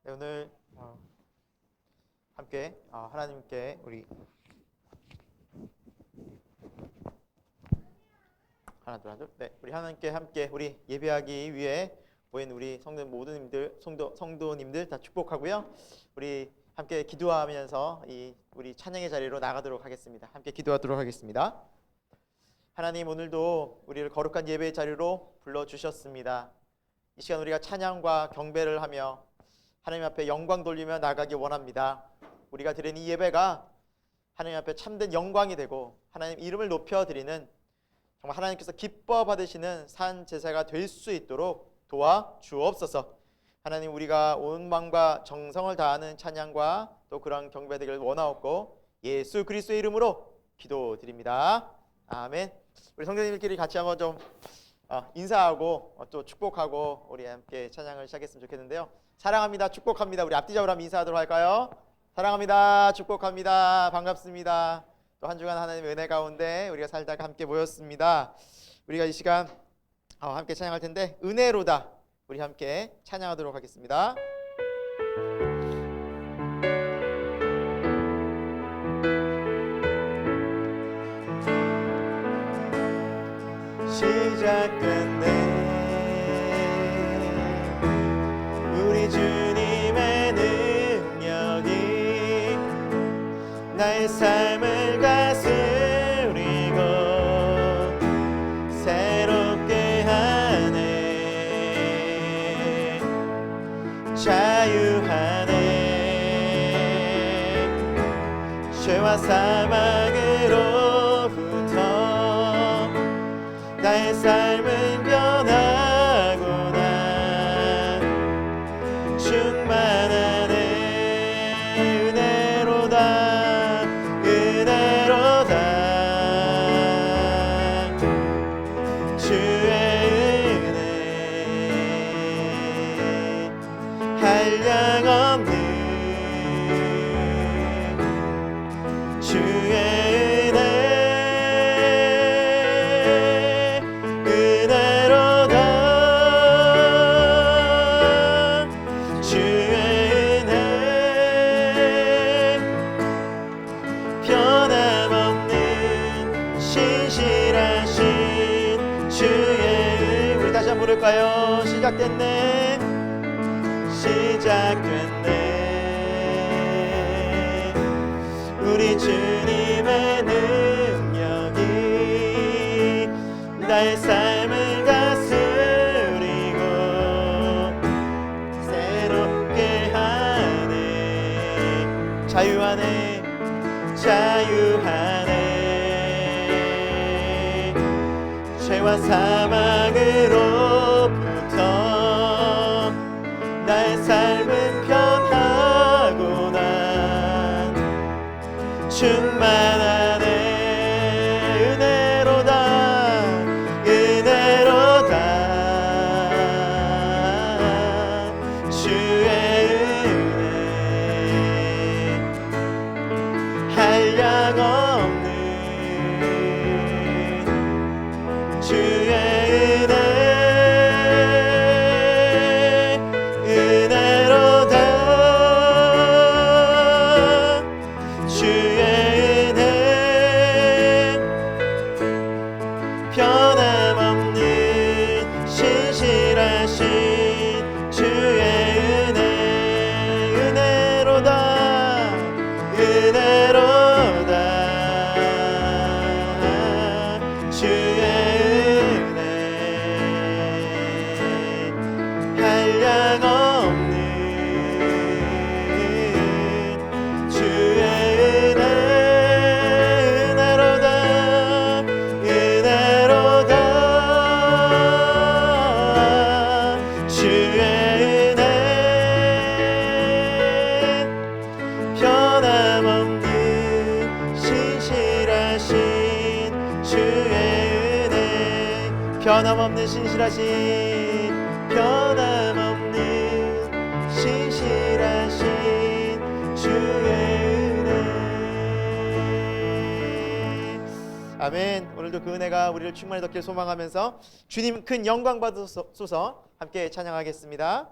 네, 오늘 함께 하나님께 우리 하나 둘 네, 우리 하나님께 함께 우리 예배하기 위해 모인 우리 성도님들 다 축복하고요. 우리 함께 기도하면서 우리 찬양의 자리로 나가도록 하겠습니다. 함께 기도하도록 하겠습니다. 하나님, 오늘도 우리를 거룩한 예배의 자리로 불러주셨습니다. 이 시간 우리가 찬양과 경배를 하며 하나님 앞에 영광 돌리며 나가기 원합니다. 우리가 드린 이 예배가 하나님 앞에 참된 영광이 되고 하나님 이름을 높여드리는, 정말 하나님께서 기뻐 받으시는 산 제사가 될 수 있도록 도와주옵소서. 하나님, 우리가 온 마음과 정성을 다하는 찬양과 또 그런 경배 되기를 원하옵고 예수 그리스도의 이름으로 기도드립니다. 아멘. 우리 성도님들끼리 같이 한번 좀 인사하고 또 축복하고 우리 함께 찬양을 시작했으면 좋겠는데요. 사랑합니다, 축복합니다. 우리 앞뒤적으로 한번 인사하도록 할까요? 사랑합니다, 축복합니다, 반갑습니다. 또 한 주간 하나님의 은혜 가운데 우리가 살다가 함께 모였습니다. 우리가 이 시간 함께 찬양할 텐데, 은혜로다, 우리 함께 찬양하도록 하겠습니다. 시작됐네 우리 주님의 능력이 나의 삶을 다스리고 새롭게 하네. 자유하네. 죄와 사망으로부터 나의 삶은 변하구나. 충만하네. 은혜로다, 은혜로다. 주의 은혜 한량없는 주의 부를까요? 시작됐네. 시작됐네. 우리 주님의 능력이 나의 삶을 다스리고 새롭게 하네. 자유하네. 자유하네. 죄와 사망으로부터 나의 삶은 변하구나. 충만하네. 은혜로다, 은혜로다. 주의 은혜 한량없는 주의 은혜 은혜로다. 주의 은혜 변함없는 신실하신 주의 은혜 은혜로다, 은혜로다. 주의 한량없는 주의 은혜 은혜로다, 은혜로다. 주의 은혜 변함없는 신실하신 주의 은혜 변함없는 신실하신 변함없는 신실하신 주의 은혜. 아멘. 오늘도 그 은혜가 우리를 충만히 덮길 소망하면서 주님 큰 영광 받으소서 함께 찬양하겠습니다.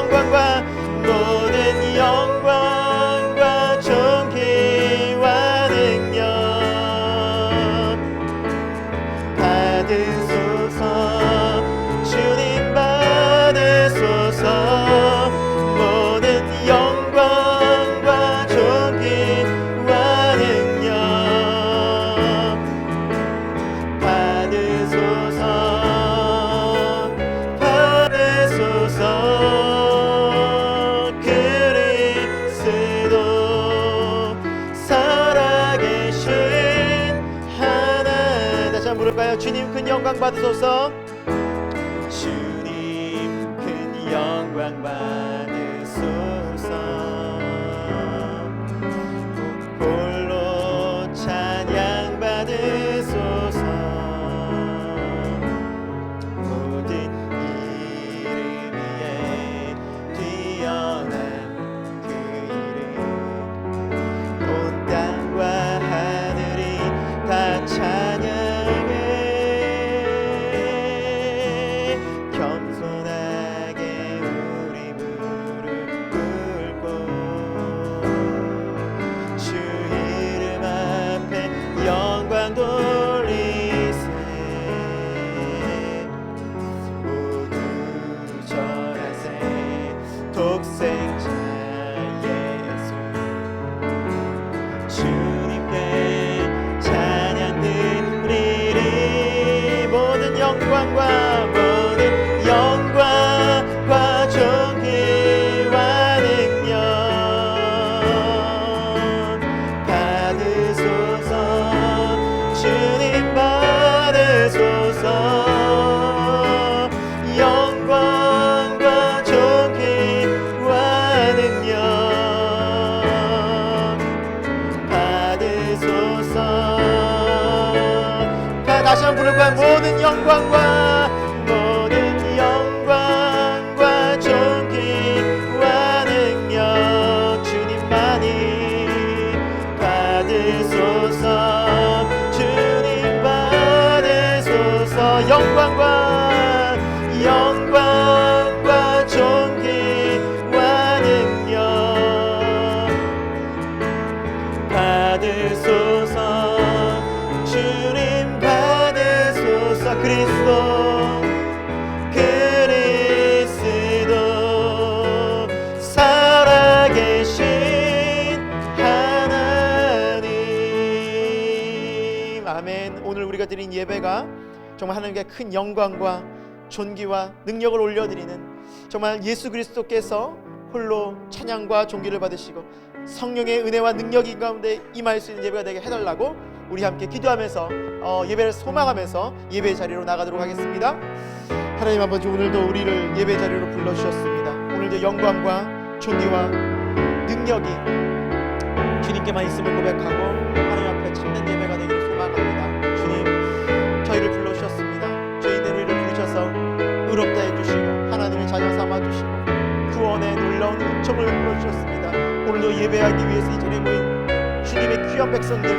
영광과 모든 영광과 존귀와 능력 받으소서. 주님 받으소서. 모든 영광과 존귀와 능력 받으소서. 받으소서. 그리스도 살아계신 하나. 다시 한번 부를까요? 주님 큰 영광 받으소서. 주님 큰 영광 받으소서. 홀로 찬양 받으소서. 모든 이름 위에 뛰어난 그 이름 온 땅과 하늘이 다 찬양해. 겸손하게 우리 무릎 꿇고 주 이름 앞에 영광 돌리세. 모두 절하세. 독생자 예수 주님께 찬양 드리리. 모든 영광과 모든 영광과 존귀와 능력 받으소서. 주님 받으소서. 영광과 존귀와 능력 받으소서. 다시 한번 부를 거야. 모든 영광과 모든 영광과 존귀와 능력 주님만이 받으소서. 주님 받으소서. 영광과 영광과 존귀와 능력 받으소서. 주님 받으소서. 그리스도 살아계신 하나님. 아멘. 오늘 우리가 드린 예배가 정말 하나님께 큰 영광과 존귀와 능력을 올려드리는 정말 예수 그리스도께서 홀로 찬양과 존귀를 받으시고 성령의 은혜와 능력이 가운데 임할 수 있는 예배가 되게 해달라고 우리 함께 기도하면서 예배를 소망하면서 예배 자리로 나가도록 하겠습니다. 하나님 아버지, 오늘도 우리를 예배 자리로 불러주셨습니다. 오늘도 영광과 존귀와 능력이 주님께만 있음을 고백하고 하나님 앞에 참된 예배가 되기를 소망합니다. 주님, 저희를 불러주셨습니다. 저희들을 부르셔서 의롭다 해주시고 하나님의 자녀 삼아주시고 구원의 놀라운 은총을 불러주셨습니다. 오늘도 예배하기 위해서 이 자리에 모인 주님의 귀한 백성들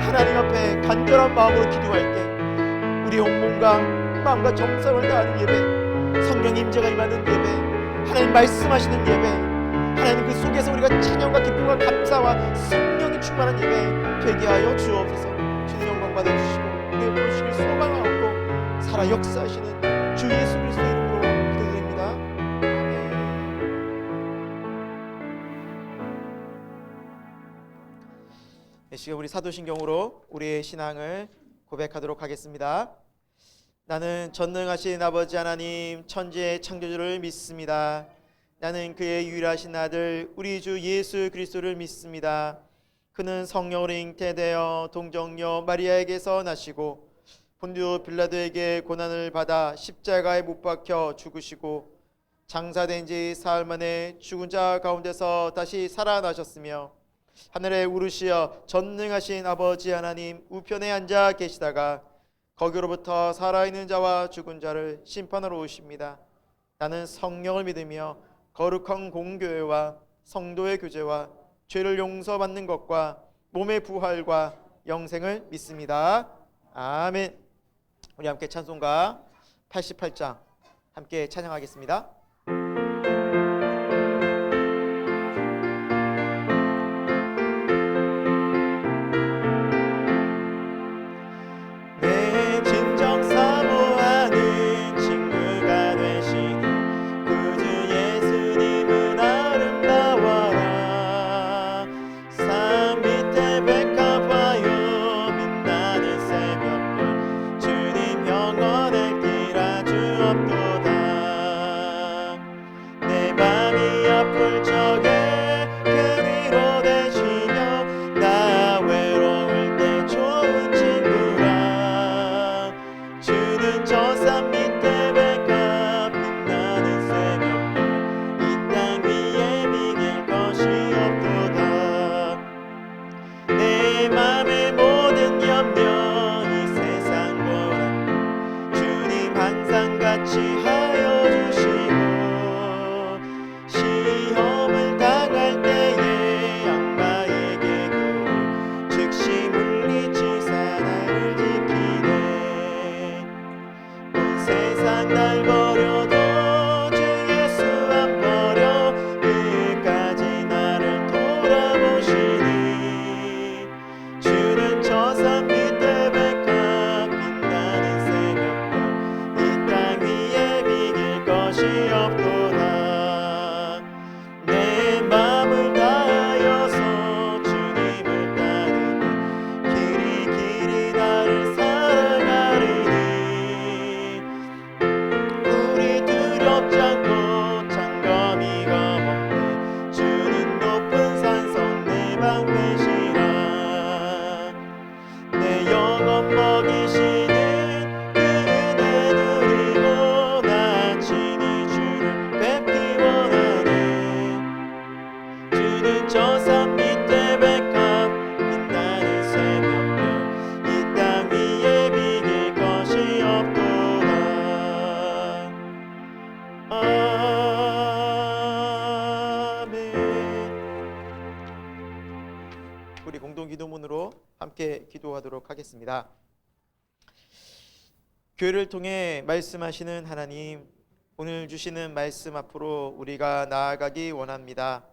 하나님 앞에 간절한 마음으로 기도할 때 우리 온몸과 마음과 정성을 다하는 예배, 성령 임재가 임하는 예배, 하나님 말씀하시는 예배, 하나님 그 속에서 우리가 찬양과 기쁨과 감사와 성령이 충만한 예배 되게 하여 주옵소서. 주님 영광 받아주시고 우리의 모시길 소망하고 살아 역사하시는 주 예수 그리스도의 이름으로 기도드립니다. 아멘. 이 시간 우리 사도신경으로 우리의 신앙을 고백하도록 하겠습니다. 나는 전능하신 아버지 하나님 천지의 창조주를 믿습니다. 나는 그의 유일하신 아들 우리 주 예수 그리스도를 믿습니다. 그는 성령으로 잉태되어 동정녀 마리아에게서 나시고 본디오 빌라도에게 고난을 받아 십자가에 못 박혀 죽으시고 장사된 지 사흘 만에 죽은 자 가운데서 다시 살아나셨으며 하늘에 오르시어 전능하신 아버지 하나님 우편에 앉아 계시다가 거기로부터 살아있는 자와 죽은 자를 심판하러 오십니다. 나는 성령을 믿으며 거룩한 공교회와 성도의 교제와 죄를 용서받는 것과 몸의 부활과 영생을 믿습니다. 아멘. 우리 함께 찬송가 88장 함께 찬양하겠습니다. 날 버려도 주 예수 안 버려 끝까지 나를 돌아보시니 주는 저 산 밑에 백합 빛나는 새벽별 이 땅 위에 비길 것이 없도다 내 맘을 다하여서 주님을 따르니 길이 길이 나를 사랑하리니 우리 두렵지 않고 창감이 겁없네 주는 높은 산성 내 방패시라 내 영혼 먹이시는 그 은혜 누리고 나 친히 주를 뵙기 원하네 주는 저 산 밑에 백합 빛나는 새벽별 이 땅 위에 비길 것이 없도다 아멘. 우리 공동 기도문으로 함께 기도하도록 하겠습니다. 교회를 통해 말씀하시는 하나님, 오늘 주시는 말씀 앞으로 우리가 나아가기 원합니다.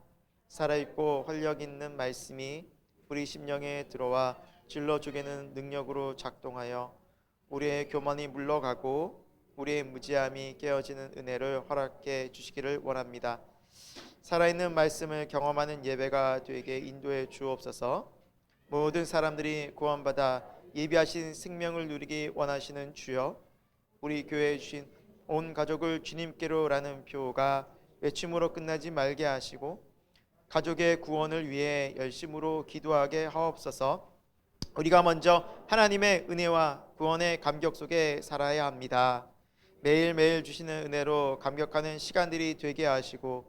살아있고 활력 있는 말씀이 우리 심령에 들어와 질러주게는 능력으로 작동하여 우리의 교만이 물러가고 우리의 무지함이 깨어지는 은혜를 허락해 주시기를 원합니다. 살아있는 말씀을 경험하는 예배가 되게 인도해 주옵소서. 모든 사람들이 구원받아 예비하신 생명을 누리기 원하시는 주여, 우리 교회에 주신 온 가족을 주님께로라는 표가 외침으로 끝나지 말게 하시고 가족의 구원을 위해 열심으로 기도하게 하옵소서. 우리가 먼저 하나님의 은혜와 구원의 감격 속에 살아야 합니다. 매일매일 주시는 은혜로 감격하는 시간들이 되게 하시고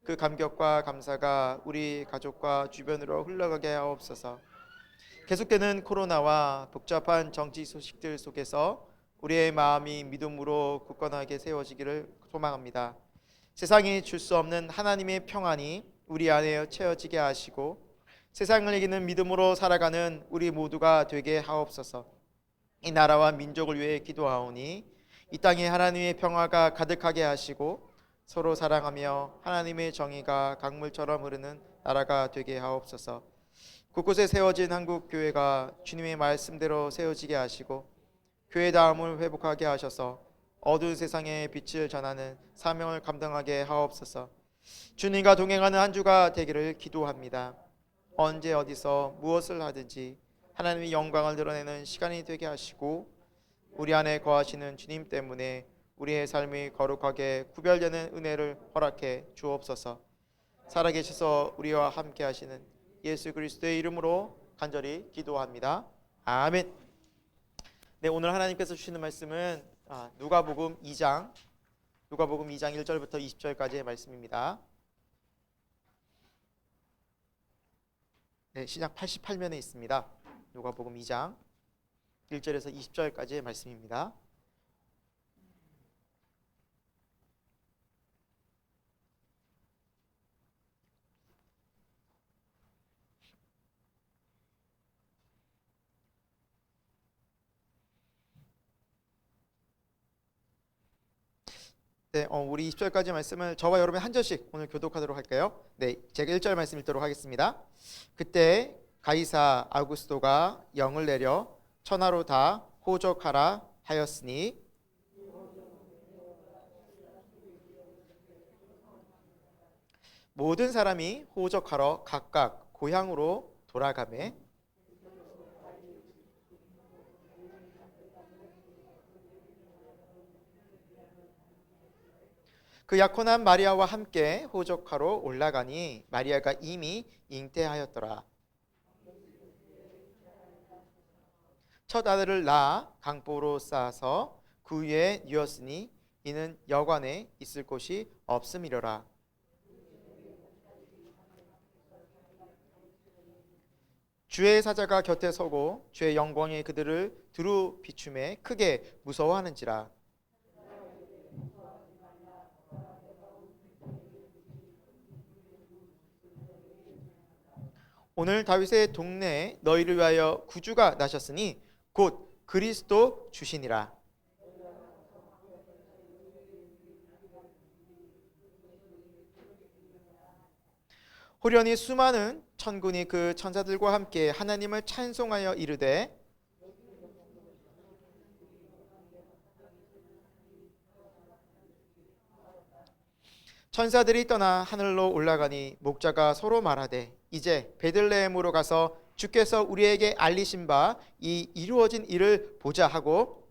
그 감격과 감사가 우리 가족과 주변으로 흘러가게 하옵소서. 계속되는 코로나와 복잡한 정치 소식들 속에서 우리의 마음이 믿음으로 굳건하게 세워지기를 소망합니다. 세상이 줄 수 없는 하나님의 평안이 우리 안에 채워지게 하시고 세상을 이기는 믿음으로 살아가는 우리 모두가 되게 하옵소서. 이 나라와 민족을 위해 기도하오니 이 땅에 하나님의 평화가 가득하게 하시고 서로 사랑하며 하나님의 정의가 강물처럼 흐르는 나라가 되게 하옵소서. 곳곳에 세워진 한국 교회가 주님의 말씀대로 세워지게 하시고 교회다움을 회복하게 하셔서 어두운 세상에 빛을 전하는 사명을 감당하게 하옵소서. 주님과 동행하는 한 주가 되기를 기도합니다. 언제 어디서 무엇을 하든지 하나님의 영광을 드러내는 시간이 되게 하시고 우리 안에 거하시는 주님 때문에 우리의 삶이 거룩하게 구별되는 은혜를 허락해 주옵소서. 살아계셔서 우리와 함께 하시는 예수 그리스도의 이름으로 간절히 기도합니다. 아멘. 네, 오늘 하나님께서 주시는 말씀은 누가복음 2장 1절부터 20절까지의 말씀입니다. 네, 시작 88면에 있습니다. 누가복음 2장 1절에서 20절까지의 말씀입니다. 네, 우리 20절까지 말씀을 저와 여러분 한 절씩 오늘 교독하도록 할까요? 네, 제가 1절 말씀 읽도록 하겠습니다. 그때 가이사 아우구스도가 영을 내려 천하로 다 호적하라 하였으니 모든 사람이 호적하러 각각 고향으로 돌아가매 그 약혼한 마리아와 함께 호적하러 올라가니 마리아가 이미 잉태하였더라. 첫 아들을 낳아 강보로 쌓아서 그 위에 뉘었으니 이는 여관에 있을 곳이 없음이로라. 주의 사자가 곁에 서고 주의 영광이 그들을 두루 비춤에 크게 무서워하는지라. 오늘 다윗의 동네에 너희를 위하여 구주가 나셨으니 곧 그리스도 주시니라. 호련히 수많은 천군이 그 천사들과 함께 하나님을 찬송하여 이르되 천사들이 떠나 하늘로 올라가니 목자가 서로 말하되 이제 베들레헴으로 가서 주께서 우리에게 알리신 바 이 이루어진 일을 보자 하고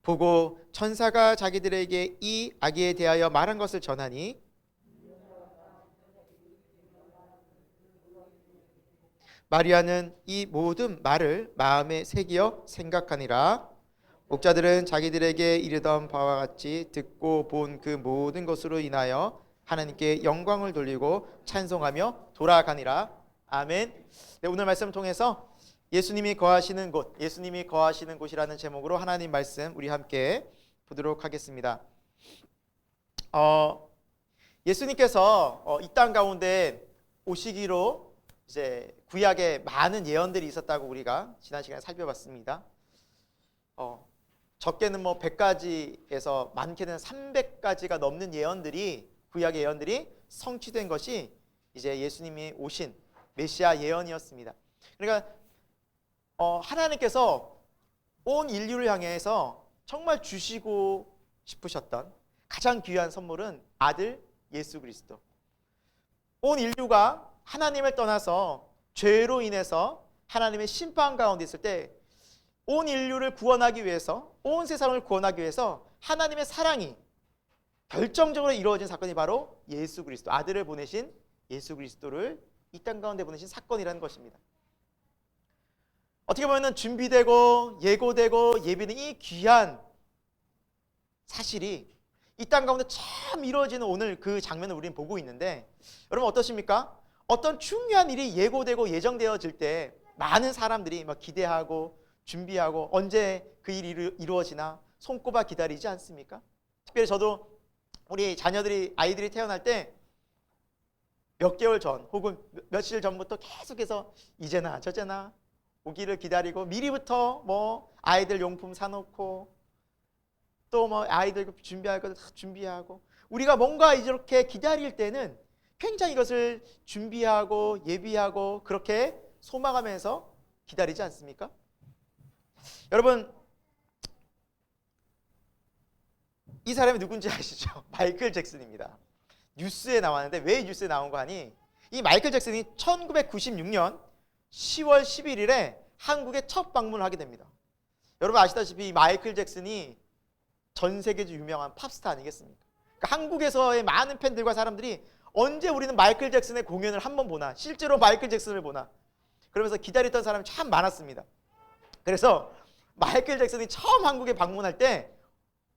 보고 천사가 자기들에게 이 아기에 대하여 말한 것을 전하니 마리아는 이 모든 말을 마음에 새기어 생각하니라. 목자들은 자기들에게 이르던 바와 같이 듣고 본 그 모든 것으로 인하여 하나님께 영광을 돌리고 찬송하며 돌아가니라. 아멘. 네, 오늘 말씀을 통해서 예수님이 거하시는 곳, 예수님이 거하시는 곳이라는 제목으로 하나님 말씀 우리 함께 보도록 하겠습니다. 예수님께서 이 땅 가운데 오시기로 이제 구약에 많은 예언들이 있었다고 우리가 지난 시간에 살펴봤습니다. 적게는 100가지에서 많게는 300가지가 넘는 예언들이, 구약의 예언들이 성취된 것이 이제 예수님이 오신 메시아 예언이었습니다. 그러니까 하나님께서 온 인류를 향해서 정말 주시고 싶으셨던 가장 귀한 선물은 아들 예수 그리스도. 온 인류가 하나님을 떠나서 죄로 인해서 하나님의 심판 가운데 있을 때 온 인류를 구원하기 위해서, 온 세상을 구원하기 위해서 하나님의 사랑이 결정적으로 이루어진 사건이 바로 예수 그리스도, 아들을 보내신 예수 그리스도를 이 땅 가운데 보내신 사건이라는 것입니다. 어떻게 보면 준비되고 예고되고 예비된 이 귀한 사실이 이 땅 가운데 처음 이루어지는 오늘 그 장면을 우리는 보고 있는데, 여러분 어떠십니까? 어떤 중요한 일이 예고되고 예정되어질 때 많은 사람들이 막 기대하고 준비하고 언제 그 일이 이루어지나 손꼽아 기다리지 않습니까? 특별히 저도 우리 자녀들이, 아이들이 태어날 때 몇 개월 전 혹은 며칠 전부터 계속해서 이제나 저제나 오기를 기다리고 미리부터 아이들 용품 사놓고 또 아이들 준비할 거 다 준비하고, 우리가 뭔가 이렇게 기다릴 때는 굉장히 이것을 준비하고 예비하고 그렇게 소망하면서 기다리지 않습니까? 여러분, 이 사람이 누군지 아시죠? 마이클 잭슨입니다. 뉴스에 나왔는데 왜 뉴스에 나온 거 아니? 이 마이클 잭슨이 1996년 10월 11일에 한국에 첫 방문을 하게 됩니다. 여러분 아시다시피 이 마이클 잭슨이 전 세계적으로 유명한 팝스타 아니겠습니까? 그러니까 한국에서의 많은 팬들과 사람들이 언제 우리는 마이클 잭슨의 공연을 한번 보나, 실제로 마이클 잭슨을 보나, 그러면서 기다렸던 사람이 참 많았습니다. 그래서 마이클 잭슨이 처음 한국에 방문할 때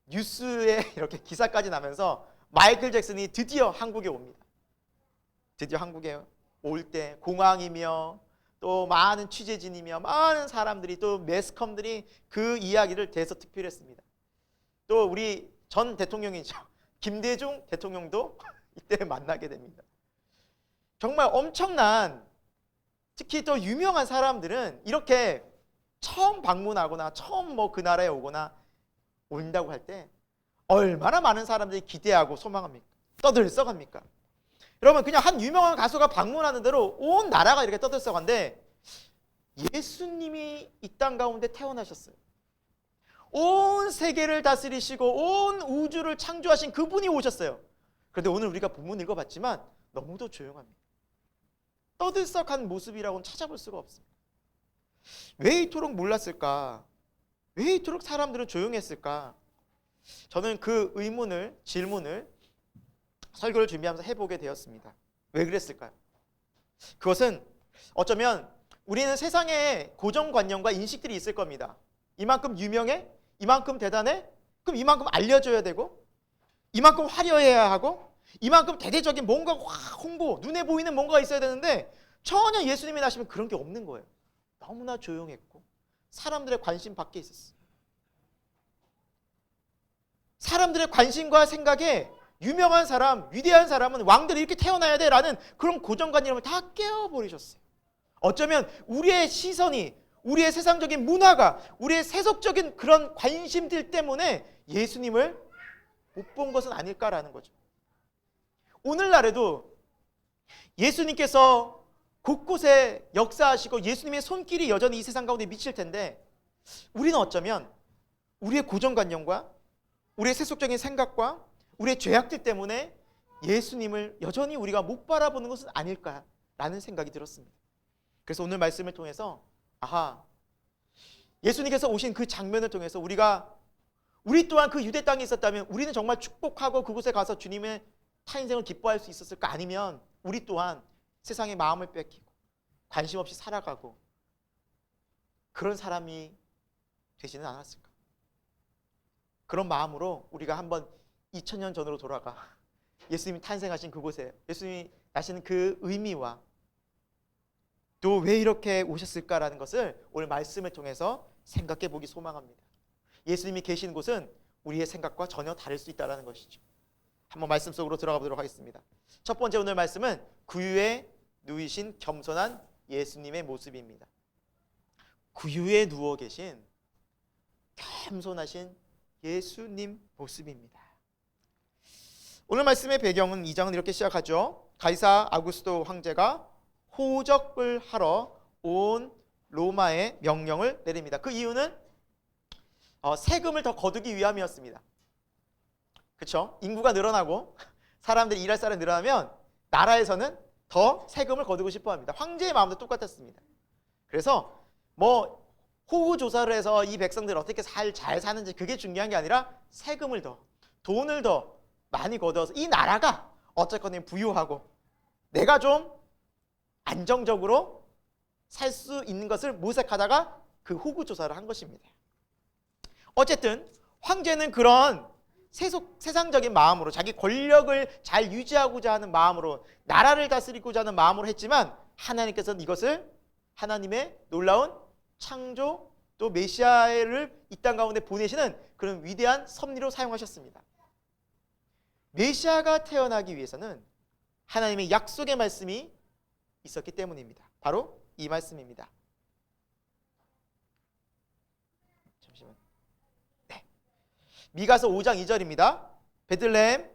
뉴스에 이렇게 기사까지 나면서 마이클 잭슨이 드디어 한국에 옵니다. 드디어 한국에 올 때 공항이며 또 많은 취재진이며 많은 사람들이, 또 매스컴들이 그 이야기를 대서특필했습니다. 또 우리 전 대통령이죠, 김대중 대통령도 이때 만나게 됩니다. 정말 엄청난, 특히 또 유명한 사람들은 이렇게 처음 방문하거나 처음 그 나라에 오거나 온다고 할 때 얼마나 많은 사람들이 기대하고 소망합니까? 떠들썩합니까? 여러분, 그냥 한 유명한 가수가 방문하는 대로 온 나라가 이렇게 떠들썩한데, 예수님이 이 땅 가운데 태어나셨어요. 온 세계를 다스리시고 온 우주를 창조하신 그분이 오셨어요. 그런데 오늘 우리가 본문 읽어봤지만 너무도 조용합니다. 떠들썩한 모습이라고는 찾아볼 수가 없습니다. 왜 이토록 몰랐을까? 왜 이토록 사람들은 조용했을까? 저는 그 의문을, 질문을 설교를 준비하면서 해보게 되었습니다. 왜 그랬을까요? 그것은 어쩌면 우리는 세상에 고정관념과 인식들이 있을 겁니다. 이만큼 유명해? 이만큼 대단해? 그럼 이만큼 알려줘야 되고, 이만큼 화려해야 하고, 이만큼 대대적인 뭔가 홍보, 눈에 보이는 뭔가가 있어야 되는데 전혀 예수님이 나시면 그런 게 없는 거예요. 너무나 조용했고 사람들의 관심 밖에 있었어요. 사람들의 관심과 생각에 유명한 사람, 위대한 사람은 왕들이 이렇게 태어나야 돼라는 그런 고정관념을 다 깨워버리셨어요. 어쩌면 우리의 시선이, 우리의 세상적인 문화가, 우리의 세속적인 그런 관심들 때문에 예수님을 못 본 것은 아닐까라는 거죠. 오늘날에도 예수님께서 곳곳에 역사하시고 예수님의 손길이 여전히 이 세상 가운데 미칠 텐데, 우리는 어쩌면 우리의 고정관념과 우리의 세속적인 생각과 우리의 죄악들 때문에 예수님을 여전히 우리가 못 바라보는 것은 아닐까라는 생각이 들었습니다. 그래서 오늘 말씀을 통해서 예수님께서 오신 그 장면을 통해서 우리 또한 그 유대 땅에 있었다면 우리는 정말 축복하고 그곳에 가서 주님의 탄생을 기뻐할 수 있었을까? 아니면 우리 또한 세상의 마음을 뺏기고 관심 없이 살아가고 그런 사람이 되지는 않았을까? 그런 마음으로 우리가 한번 2000년 전으로 돌아가 예수님이 탄생하신 그곳에 예수님이 나신 그 의미와 또 왜 이렇게 오셨을까라는 것을 오늘 말씀을 통해서 생각해 보기 소망합니다. 예수님이 계신 곳은 우리의 생각과 전혀 다를 수 있다는 것이죠. 한번 말씀 속으로 들어가 보도록 하겠습니다. 첫 번째 오늘 말씀은 구유에 누이신 겸손한 예수님의 모습입니다. 구유에 누워 계신 겸손하신 예수님 모습입니다. 오늘 말씀의 배경은 2장은 이렇게 시작하죠. 가이사 아구스도 황제가 호적을 하러 온 로마의 명령을 내립니다. 그 이유는 세금을 더 거두기 위함이었습니다. 그렇죠? 인구가 늘어나고 사람들이 일할 사람이 늘어나면 나라에서는 더 세금을 거두고 싶어합니다. 황제의 마음도 똑같았습니다. 그래서 호구 조사를 해서 이 백성들 어떻게 잘 사는지 그게 중요한 게 아니라 세금을 돈을 더 많이 걷어서 이 나라가 어쨌거나 부유하고 내가 좀 안정적으로 살 수 있는 것을 모색하다가 그 호구 조사를 한 것입니다. 어쨌든 황제는 그런 세상적인 마음으로 자기 권력을 잘 유지하고자 하는 마음으로 나라를 다스리고자 하는 마음으로 했지만 하나님께서는 이것을 하나님의 놀라운 창조 또 메시아를 이 땅 가운데 보내시는 그런 위대한 섭리로 사용하셨습니다. 메시아가 태어나기 위해서는 하나님의 약속의 말씀이 있었기 때문입니다. 바로 이 말씀입니다. 잠시만. 미가서 5장 2절입니다. 베들레헴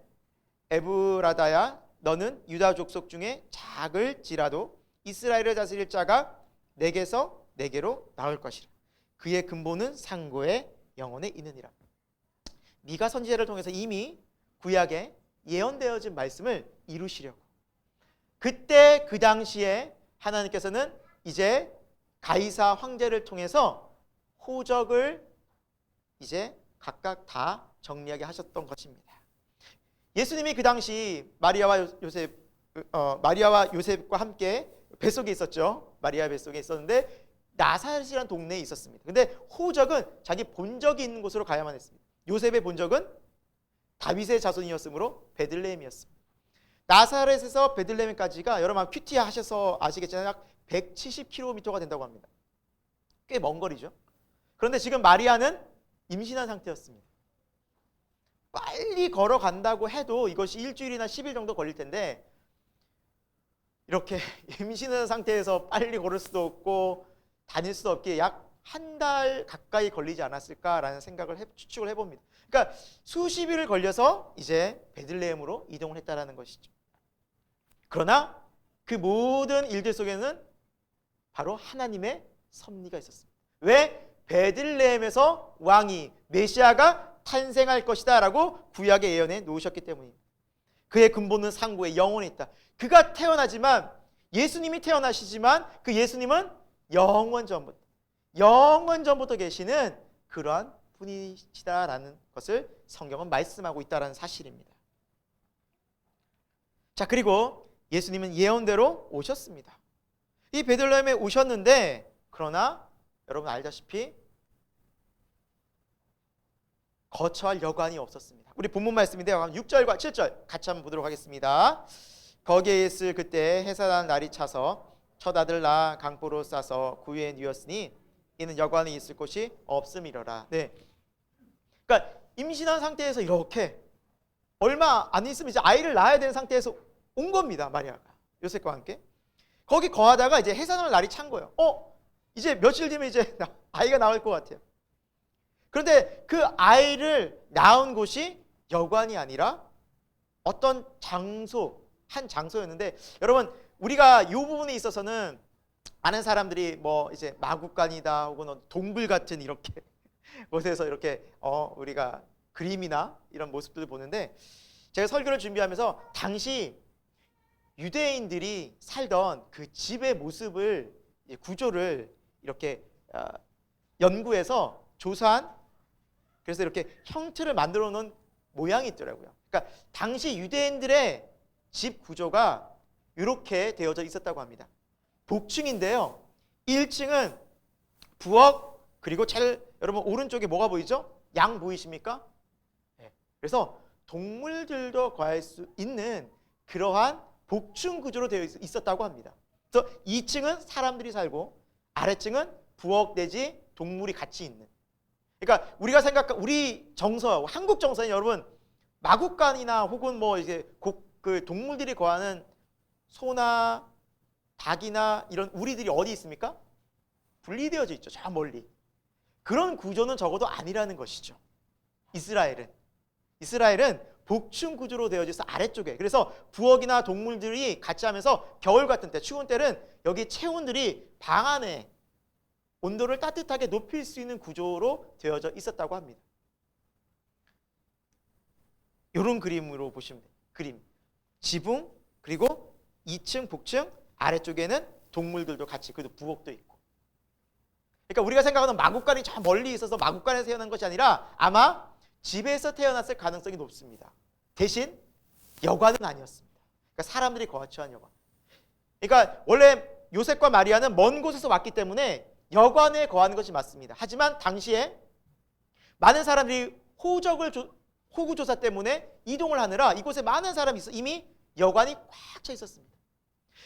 에브라다야 너는 유다 족속 중에 작을지라도 이스라엘을 다스릴 자가 내게서 내게로 나올 것이라. 그의 근본은 상고의 영혼에 있느니라. 미가 선지자를 통해서 이미 구약에 예언되어진 말씀을 이루시려고 그때 그 당시에 하나님께서는 이제 가이사 황제를 통해서 호적을 이제 각각 다 정리하게 하셨던 것입니다. 예수님이 그 당시 마리아와 요셉과 함께 뱃속에 있었죠. 마리아 뱃속에 있었는데 나사렛이라는 동네에 있었습니다. 근데 호적은 자기 본적이 있는 곳으로 가야만 했습니다. 요셉의 본적은 다윗의 자손이었으므로 베들레헴이었습니다. 나사렛에서 베들레헴까지가 여러분 큐티 하셔서 아시겠지만 약 170km가 된다고 합니다. 꽤 먼 거리죠. 그런데 지금 마리아는 임신한 상태였습니다. 빨리 걸어간다고 해도 이것이 일주일이나 10일 정도 걸릴 텐데 이렇게 임신한 상태에서 빨리 걸을 수도 없고 다닐 수도 없기에 약 한 달 가까이 걸리지 않았을까라는 생각을 추측을 해봅니다. 그러니까 수십 일을 걸려서 이제 베들레헴으로 이동을 했다라는 것이죠. 그러나 그 모든 일들 속에는 바로 하나님의 섭리가 있었습니다. 왜? 베들레헴에서 왕이 메시아가 탄생할 것이다 라고 구약에 예언해 놓으셨기 때문입니다. 그의 근본은 상고에 영혼에 있다. 그가 태어나지만 예수님이 태어나시지만 그 예수님은 영원 전부터 계시는 그러한 분이시다라는 것을 성경은 말씀하고 있다는 사실입니다. 자, 그리고 예수님은 예언대로 오셨습니다. 이 베들레헴에 오셨는데 그러나 여러분 알다시피 거처할 여관이 없었습니다. 우리 본문 말씀인데요. 6절과 7절 같이 한번 보도록 하겠습니다. 거기에 있을 그때 해산한 날이 차서 첫 아들 낳아 강보로 싸서 구유에 누웠으니 이는 여관에 있을 곳이 없음이러라. 네. 그러니까 임신한 상태에서 이렇게 얼마 안 있으면 이제 아이를 낳아야 되는 상태에서 온 겁니다. 마리아가 요셉과 함께 거기 거하다가 이제 해산할 날이 찬 거예요. 이제 며칠 뒤면 이제 아이가 나올 것 같아요. 그런데 그 아이를 낳은 곳이 여관이 아니라 어떤 장소, 한 장소였는데, 여러분 우리가 이 부분에 있어서는 많은 사람들이 뭐 이제 마구간이다 혹은 동굴 같은 이렇게 곳에서 이렇게 우리가 그림이나 이런 모습들을 보는데, 제가 설교를 준비하면서 당시 유대인들이 살던 그 집의 모습을, 구조를 이렇게 연구해서 조사한, 그래서 이렇게 형틀을 만들어 놓은 모양이 있더라고요. 그러니까 당시 유대인들의 집 구조가 이렇게 되어져 있었다고 합니다. 복층인데요, 1층은 부엌, 그리고 여러분 오른쪽에 뭐가 보이죠? 양 보이십니까? 네. 그래서 동물들도 거할 수 있는 그러한 복층 구조로 되어 있었다고 합니다. 그래서 2층은 사람들이 살고 아래층은 부엌 내지 동물이 같이 있는. 그러니까 우리가 우리 정서, 한국 정서는 여러분 마구간이나 혹은 뭐 이제 그 동물들이 거하는 소나 닭이나 이런 우리들이 어디 있습니까? 분리되어져 있죠. 저 멀리. 그런 구조는 적어도 아니라는 것이죠. 이스라엘은 복층 구조로 되어져 있어, 아래쪽에. 그래서 부엌이나 동물들이 같이 하면서 겨울 같은 때, 추운 때는 여기 체온들이 방 안에 온도를 따뜻하게 높일 수 있는 구조로 되어져 있었다고 합니다. 이런 그림으로 보시면 돼요. 그림. 지붕, 그리고 2층 복층, 아래쪽에는 동물들도 같이, 그리고 부엌도 있고. 그러니까 우리가 생각하는 마구간이 저 멀리 있어서 마구간에서 태어난 것이 아니라 아마 집에서 태어났을 가능성이 높습니다. 대신 여관은 아니었습니다. 그러니까 사람들이 거처한 여관. 그러니까 원래 요셉과 마리아는 먼 곳에서 왔기 때문에 여관에 거하는 것이 맞습니다. 하지만 당시에 많은 사람들이 호구 조사 때문에 이동을 하느라 이곳에 많은 사람이 이미 여관이 꽉 차 있었습니다.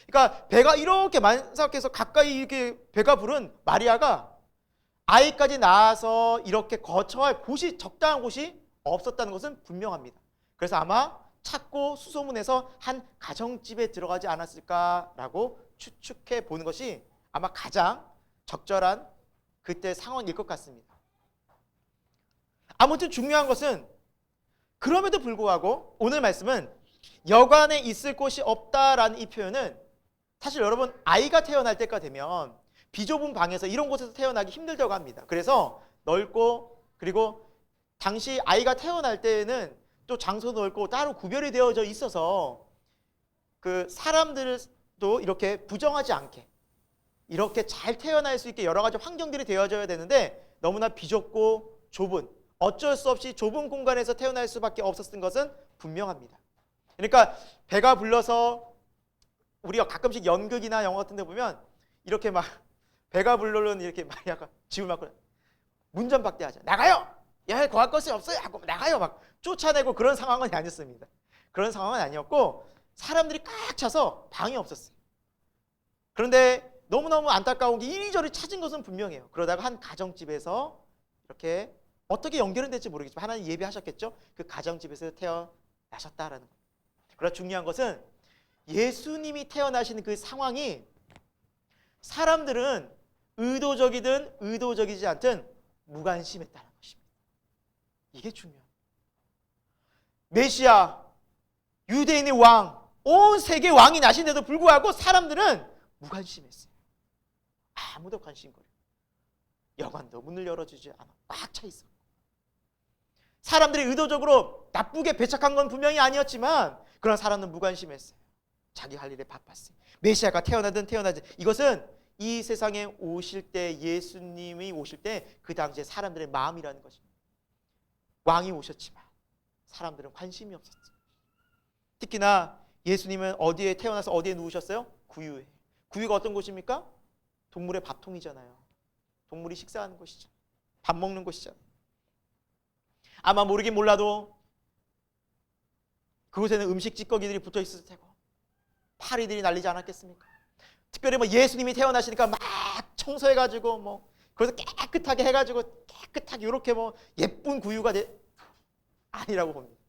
그러니까 배가 이렇게 만삭해서 가까이 이렇게 배가 부른 마리아가 아이까지 낳아서 이렇게 거처할 곳이, 적당한 곳이 없었다는 것은 분명합니다. 그래서 아마 찾고 수소문해서 한 가정집에 들어가지 않았을까라고 추측해 보는 것이 아마 가장 적절한 그때 상황일 것 같습니다. 아무튼 중요한 것은, 그럼에도 불구하고 오늘 말씀은 여관에 있을 곳이 없다라는 이 표현은, 사실 여러분 아이가 태어날 때가 되면 비좁은 방에서 이런 곳에서 태어나기 힘들다고 합니다. 그래서 넓고, 그리고 당시 아이가 태어날 때는 또 장소도 넓고 따로 구별이 되어져 있어서 그 사람들도 이렇게 부정하지 않게 이렇게 잘 태어날 수 있게 여러 가지 환경들이 되어져야 되는데, 너무나 비좁고 좁은, 어쩔 수 없이 좁은 공간에서 태어날 수밖에 없었던 것은 분명합니다. 그러니까 배가 불러서, 우리가 가끔씩 연극이나 영화 같은 데 보면 이렇게 막 배가 불러는 이렇게 마리아가 집을 막고 문전박대하죠. 나가요! 야, 거할 것이 없어요! 하고 나가요! 막 쫓아내고 그런 상황은 아니었습니다. 그런 상황은 아니었고 사람들이 꽉 차서 방이 없었어요. 그런데 너무너무 안타까운 게 이리저리 찾은 것은 분명해요. 그러다가 한 가정집에서 이렇게 어떻게 연결은 될지 모르겠지만 하나님 예비하셨겠죠? 그 가정집에서 태어나셨다라는 거예요. 그러나 중요한 것은 예수님이 태어나시는 그 상황이 사람들은 의도적이든 의도적이지 않든 무관심했다는 것입니다. 이게 중요합니다. 메시아, 유대인의 왕, 온 세계 왕이 나신데도 불구하고 사람들은 무관심했어요. 아무도 관심거려. 여관도 문을 열어주지 않아. 꽉 차 있어. 사람들이 의도적으로 나쁘게 배척한 건 분명히 아니었지만 그런 사람은 무관심했어요. 자기 할 일에 바빴어요. 메시아가 태어나든 태어나든, 이것은 이 세상에 오실 때, 예수님이 오실 때 그 당시에 사람들의 마음이라는 것입니다. 왕이 오셨지만 사람들은 관심이 없었어요. 특히나 예수님은 어디에 태어나서 어디에 누우셨어요? 구유에. 구유가 어떤 곳입니까? 동물의 밥통이잖아요. 동물이 식사하는 곳이죠. 밥 먹는 곳이잖아요. 아마 모르긴 몰라도 그곳에는 음식 찌꺼기들이 붙어 있을 테고 파리들이 날리지 않았겠습니까? 특별히 뭐 예수님이 태어나시니까 막 청소해가지고 뭐 그래서 깨끗하게 해가지고 깨끗하게 이렇게 뭐 예쁜 구유가 아니라고 봅니다.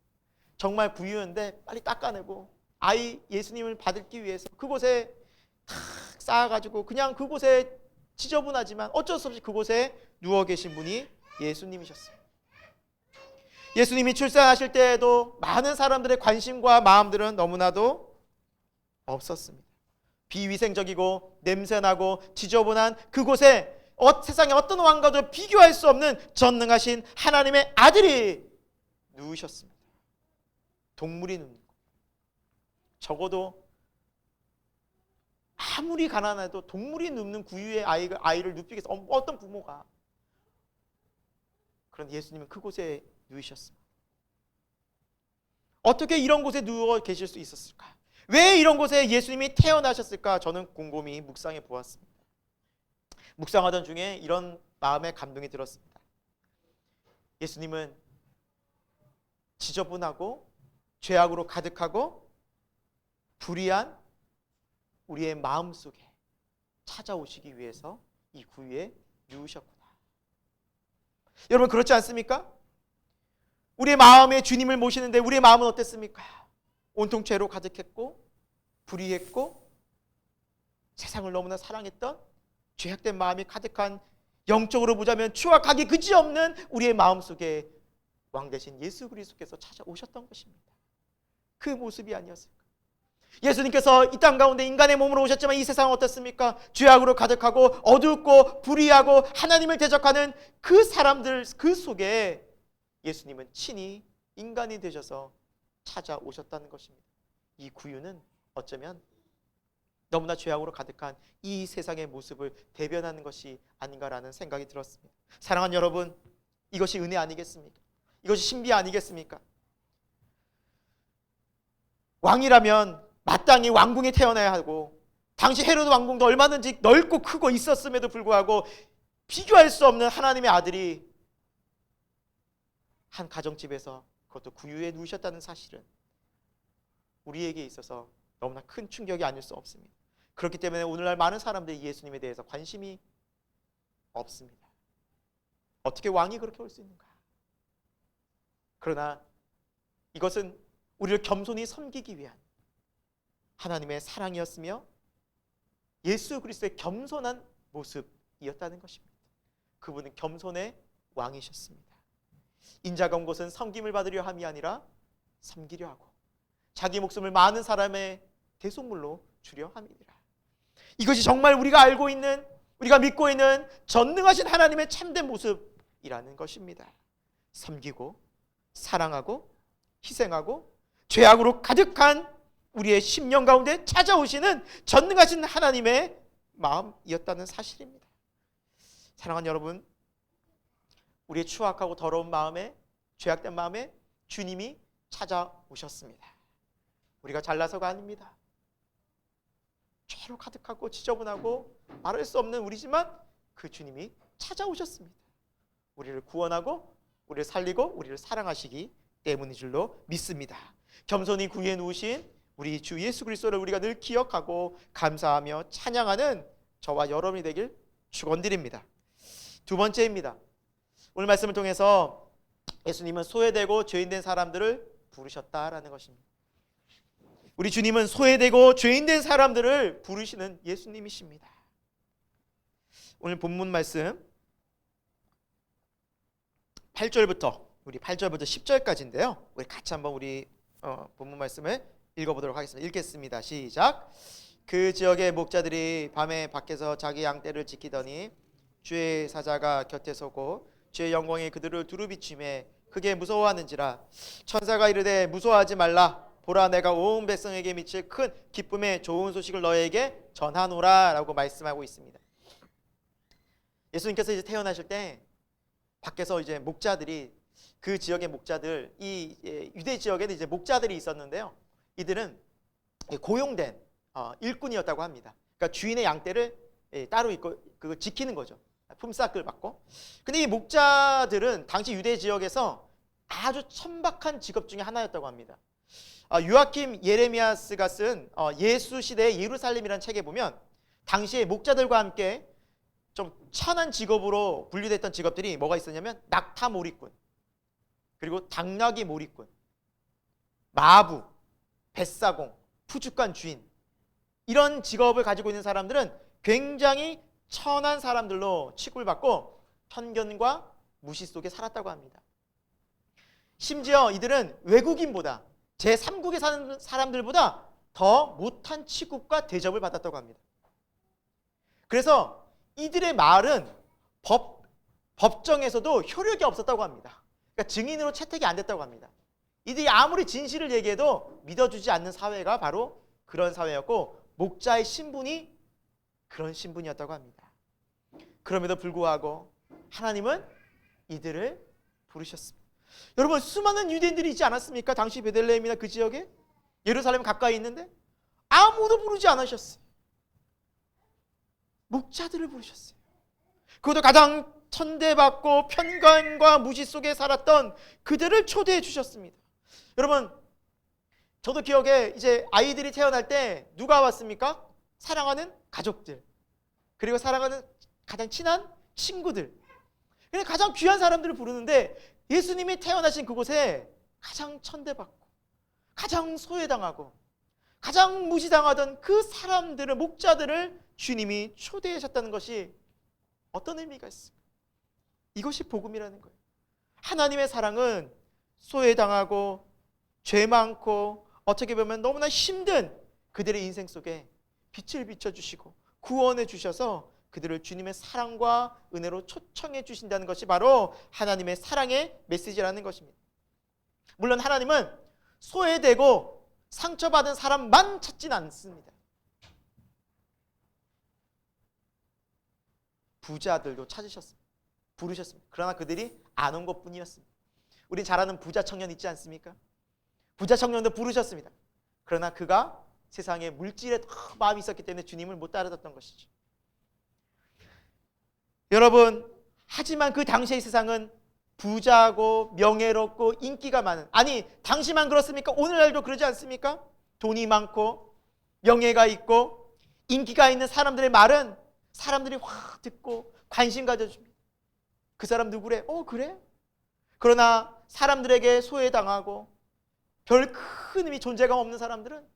정말 구유인데 빨리 닦아내고 아이 예수님을 받기 위해서 그곳에 탁 쌓아가지고 그냥 그곳에 지저분하지만 어쩔 수 없이 그곳에 누워 계신 분이 예수님이셨어요. 예수님이 출산하실 때에도 많은 사람들의 관심과 마음들은 너무나도 없었습니다. 비위생적이고 냄새나고 지저분한 그곳에 세상의 어떤 왕과도 비교할 수 없는 전능하신 하나님의 아들이 누우셨습니다. 동물이 눕는 것. 적어도 아무리 가난해도 동물이 눕는 구유의 아이를 눕히겠어. 어떤 부모가. 그런데 예수님은 그곳에 누우셨습니다. 어떻게 이런 곳에 누워 계실 수 있었을까? 왜 이런 곳에 예수님이 태어나셨을까? 저는 곰곰이 묵상해 보았습니다. 묵상하던 중에 이런 마음의 감동이 들었습니다. 예수님은 지저분하고 죄악으로 가득하고 불의한 우리의 마음 속에 찾아오시기 위해서 이 구유에 누우셨구나. 여러분 그렇지 않습니까? 우리의 마음에 주님을 모시는데 우리의 마음은 어땠습니까? 온통 죄로 가득했고 불의했고 세상을 너무나 사랑했던 죄악된 마음이 가득한, 영적으로 보자면 추악하기 그지없는 우리의 마음 속에 왕 대신 예수 그리스도께서 찾아오셨던 것입니다. 그 모습이 아니었을까? 예수님께서 이 땅 가운데 인간의 몸으로 오셨지만 이 세상은 어떻습니까? 죄악으로 가득하고 어둡고 불의하고 하나님을 대적하는 그 사람들 그 속에 예수님은 친히 인간이 되셔서 찾아오셨다는 것입니다. 이 구유는 어쩌면 너무나 죄악으로 가득한 이 세상의 모습을 대변하는 것이 아닌가라는 생각이 들었습니다. 사랑하는 여러분, 이것이 은혜 아니겠습니까? 이것이 신비 아니겠습니까? 왕이라면 마땅히 왕궁에 태어나야 하고, 당시 헤로드 왕궁도 얼마든지 넓고 크고 있었음에도 불구하고 비교할 수 없는 하나님의 아들이 한 가정집에서, 그것도 구유에 누우셨다는 사실은 우리에게 있어서 너무나 큰 충격이 아닐 수 없습니다. 그렇기 때문에 오늘날 많은 사람들이 예수님에 대해서 관심이 없습니다. 어떻게 왕이 그렇게 올 수 있는가? 그러나 이것은 우리를 겸손히 섬기기 위한 하나님의 사랑이었으며 예수 그리스도의 겸손한 모습이었다는 것입니다. 그분은 겸손의 왕이셨습니다. 인자가 온 것은 섬김을 받으려 함이 아니라 섬기려 하고 자기 목숨을 많은 사람의 대속물로 주려 함이니라. 이것이 정말 우리가 알고 있는, 우리가 믿고 있는 전능하신 하나님의 참된 모습이라는 것입니다. 섬기고 사랑하고 희생하고 죄악으로 가득한 우리의 심령 가운데 찾아오시는 전능하신 하나님의 마음이었다는 사실입니다. 사랑하는 여러분, 우리의 추악하고 더러운 마음에, 죄악된 마음에 주님이 찾아오셨습니다. 우리가 잘나서가 아닙니다. 죄로 가득하고 지저분하고 말할 수 없는 우리지만 그 주님이 찾아오셨습니다. 우리를 구원하고 우리를 살리고 우리를 사랑하시기 때문인 줄로 믿습니다. 겸손히 구유에 누우신 우리 주 예수 그리스도를 우리가 늘 기억하고 감사하며 찬양하는 저와 여러분이 되길 축원드립니다. 두 번째입니다. 오늘 말씀을 통해서 예수님은 소외되고 죄인된 사람들을 부르셨다라는 것입니다. 우리 주님은 소외되고 죄인된 사람들을 부르시는 예수님이십니다. 오늘 본문 말씀 8절부터 10절까지인데요. 우리 같이 한번 우리 본문 말씀을 읽어보도록 하겠습니다. 읽겠습니다. 시작. 그 지역의 목자들이 밤에 밖에서 자기 양떼를 지키더니 주의 사자가 곁에 서고 주의 영광이 그들을 두루 비추매 크게 무서워하는지라. 천사가 이르되 무서워하지 말라. 보라, 내가 온 백성에게 미칠 큰 기쁨의 좋은 소식을 너에게 전하노라 라고 말씀하고 있습니다. 예수님께서 이제 태어나실 때 밖에서 이제 목자들이, 그 지역의 목자들, 이 유대 지역에는 이제 목자들이 있었는데요. 이들은 고용된 일꾼이었다고 합니다. 그러니까 주인의 양떼를 따로 있고 그걸 지키는 거죠. 품삯을 받고. 근데 이 목자들은 당시 유대 지역에서 아주 천박한 직업 중에 하나였다고 합니다. 요아킴 예레미야스가 쓴 예수 시대의 예루살렘이라는 책에 보면 당시에 목자들과 함께 좀 천한 직업으로 분류됐던 직업들이 뭐가 있었냐면 낙타 몰이꾼, 그리고 당나귀 몰이꾼, 마부, 뱃사공, 푸주간 주인, 이런 직업을 가지고 있는 사람들은 굉장히 천한 사람들로 취급을 받고 편견과 무시 속에 살았다고 합니다. 심지어 이들은 외국인보다 제3국에 사는 사람들보다 더 못한 취급과 대접을 받았다고 합니다. 그래서 이들의 말은 법정에서도 효력이 없었다고 합니다. 그러니까 증인으로 채택이 안 됐다고 합니다. 이들이 아무리 진실을 얘기해도 믿어주지 않는 사회가 바로 그런 사회였고, 목자의 신분이 그런 신분이었다고 합니다. 그럼에도 불구하고 하나님은 이들을 부르셨습니다. 여러분, 수많은 유대인들이 있지 않았습니까? 당시 베들레헴이나 그 지역에, 예루살렘 가까이 있는데 아무도 부르지 않으셨어요. 목자들을 부르셨어요. 그것도 가장 천대받고 편견과 무시 속에 살았던 그들을 초대해 주셨습니다. 여러분, 저도 기억에 이제 아이들이 태어날 때 누가 왔습니까? 사랑하는 가족들, 그리고 사랑하는 가장 친한 친구들, 가장 귀한 사람들을 부르는데, 예수님이 태어나신 그곳에 가장 천대받고 가장 소외당하고 가장 무시당하던 그 사람들을, 목자들을 주님이 초대하셨다는 것이 어떤 의미가 있습니까? 이것이 복음이라는 거예요. 하나님의 사랑은 소외당하고 죄 많고 어떻게 보면 너무나 힘든 그들의 인생 속에 빛을 비춰주시고 구원해 주셔서 그들을 주님의 사랑과 은혜로 초청해 주신다는 것이 바로 하나님의 사랑의 메시지라는 것입니다. 물론 하나님은 소외되고 상처받은 사람만 찾진 않습니다. 부자들도 찾으셨습니다. 부르셨습니다. 그러나 그들이 안 온 것뿐이었습니다. 우리 잘 아는 부자 청년 있지 않습니까? 부자 청년도 부르셨습니다. 그러나 그가 세상에 물질에 더 마음이 있었기 때문에 주님을 못 따라갔던 것이죠. 여러분, 하지만 그 당시의 세상은 부자고 명예롭고 인기가 많은, 아니 당시만 그렇습니까? 오늘날도 그러지 않습니까? 돈이 많고 명예가 있고 인기가 있는 사람들의 말은 사람들이 확 듣고 관심 가져줍니다. 그 사람 누구래? 그래? 그러나 사람들에게 소외당하고 별 큰 의미, 존재감 없는 사람들은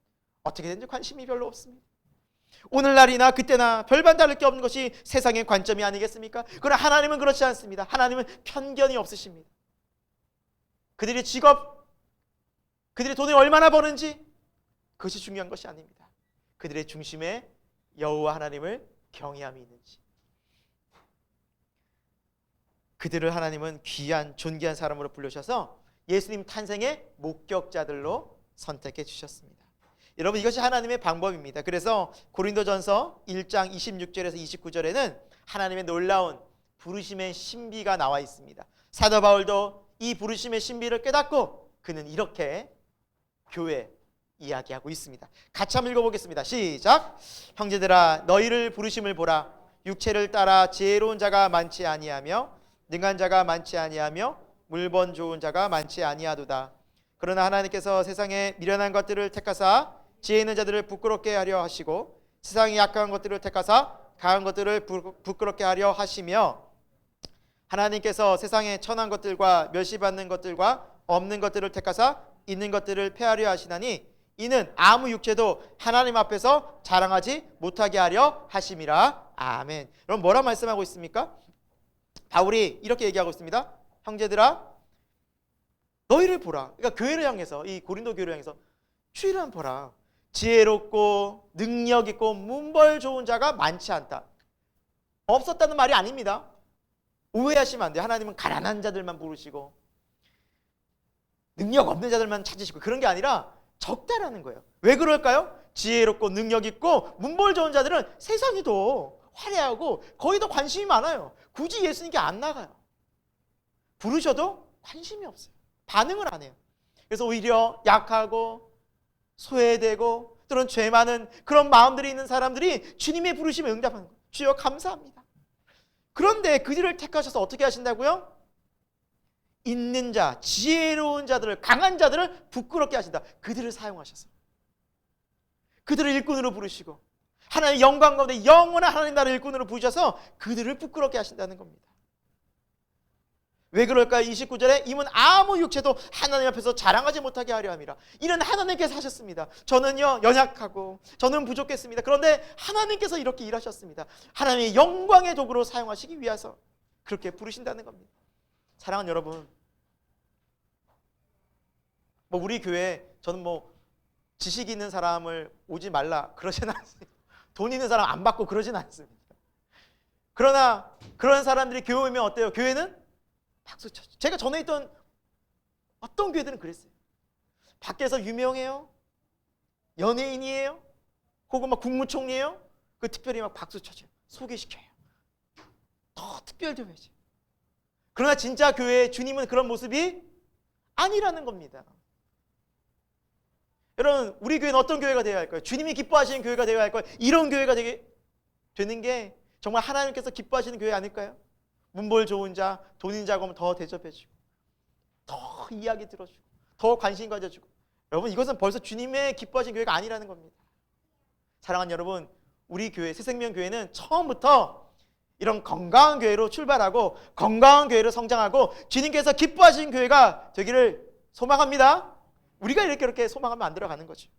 어떻게 되는지 관심이 별로 없습니다. 오늘날이나 그때나 별반 다를 게 없는 것이 세상의 관점이 아니겠습니까? 그러나 하나님은 그렇지 않습니다. 하나님은 편견이 없으십니다. 그들의 직업, 그들의 돈을 얼마나 버는지 그것이 중요한 것이 아닙니다. 그들의 중심에 여호와 하나님을 경외함이 있는지, 그들을 하나님은 귀한 존귀한 사람으로 부르셔서 예수님 탄생의 목격자들로 선택해 주셨습니다. 여러분, 이것이 하나님의 방법입니다. 그래서 고린도전서 1장 26절에서 29절에는 하나님의 놀라운 부르심의 신비가 나와 있습니다. 사도 바울도 이 부르심의 신비를 깨닫고 그는 이렇게 교회에 이야기하고 있습니다. 같이 한번 읽어보겠습니다. 시작. 형제들아, 너희를 부르심을 보라. 육체를 따라 지혜로운 자가 많지 아니하며 능한 자가 많지 아니하며 물번 좋은 자가 많지 아니하도다. 그러나 하나님께서 세상에 미련한 것들을 택하사 지혜 있는 자들을 부끄럽게 하려 하시고 세상에 약한 것들을 택하사 강한 것들을 부끄럽게 하려 하시며, 하나님께서 세상에 천한 것들과 멸시받는 것들과 없는 것들을 택하사 있는 것들을 폐하려 하시나니 이는 아무 육체도 하나님 앞에서 자랑하지 못하게 하려 하심이라. 아멘. 그럼 뭐라 말씀하고 있습니까? 바울이 이렇게 얘기하고 있습니다. 형제들아, 너희를 보라. 그러니까 교회를 향해서, 이 고린도 교회를 향해서 주의를 한번 보라. 지혜롭고 능력 있고 문벌 좋은 자가 많지 않다. 없었다는 말이 아닙니다. 오해하시면 안 돼요. 하나님은 가난한 자들만 부르시고 능력 없는 자들만 찾으시고 그런 게 아니라 적다라는 거예요. 왜 그럴까요? 지혜롭고 능력 있고 문벌 좋은 자들은 세상이 더 화려하고 거의 더 관심이 많아요. 굳이 예수님께 안 나가요. 부르셔도 관심이 없어요. 반응을 안 해요. 그래서 오히려 약하고 소외되고 또는 죄 많은 그런 마음들이 있는 사람들이 주님의 부르심에 응답하는 거예요. 주여 감사합니다. 그런데 그들을 택하셔서 어떻게 하신다고요? 있는 자, 지혜로운 자들을, 강한 자들을 부끄럽게 하신다. 그들을 사용하셔서 그들을 일꾼으로 부르시고 하나님의 영광 가운데 영원한 하나님 나라의 일꾼으로 부르셔서 그들을 부끄럽게 하신다는 겁니다. 왜 그럴까요? 29절에 이는 아무 육체도 하나님 앞에서 자랑하지 못하게 하려 함이라. 이는 하나님께서 하셨습니다. 저는요 연약하고 저는 부족했습니다. 그런데 하나님께서 이렇게 일하셨습니다. 하나님의 영광의 도구로 사용하시기 위해서 그렇게 부르신다는 겁니다. 사랑하는 여러분, 뭐 우리 교회 저는 뭐 지식 있는 사람을 오지 말라 그러지는 않습니다. 돈 있는 사람 안 받고 그러지는 않습니다. 그러나 그런 사람들이 교회 오면 어때요? 교회는 박수 쳐줘. 제가 전에 있던 어떤 교회들은 그랬어요. 밖에서 유명해요, 연예인이에요, 혹은 막 국무총리예요. 그 특별히 막 박수 쳐줘요, 소개시켜요. 더 특별해야지. 그러나 진짜 교회의 주님은 그런 모습이 아니라는 겁니다. 여러분, 우리 교회는 어떤 교회가 되어야 할까요? 주님이 기뻐하시는 교회가 되어야 할까요? 이런 교회가 되는 게 정말 하나님께서 기뻐하시는 교회 아닐까요? 문벌 좋은 자, 돈 있는 자가 오면 더 대접해주고, 더 이야기 들어주고, 더 관심 가져주고. 여러분, 이것은 벌써 주님의 기뻐하시는 교회가 아니라는 겁니다. 사랑하는 여러분, 우리 교회, 새생명교회는 처음부터 이런 건강한 교회로 출발하고 건강한 교회로 성장하고 주님께서 기뻐하시는 교회가 되기를 소망합니다. 우리가 이렇게 소망하면 안 들어가는 거죠.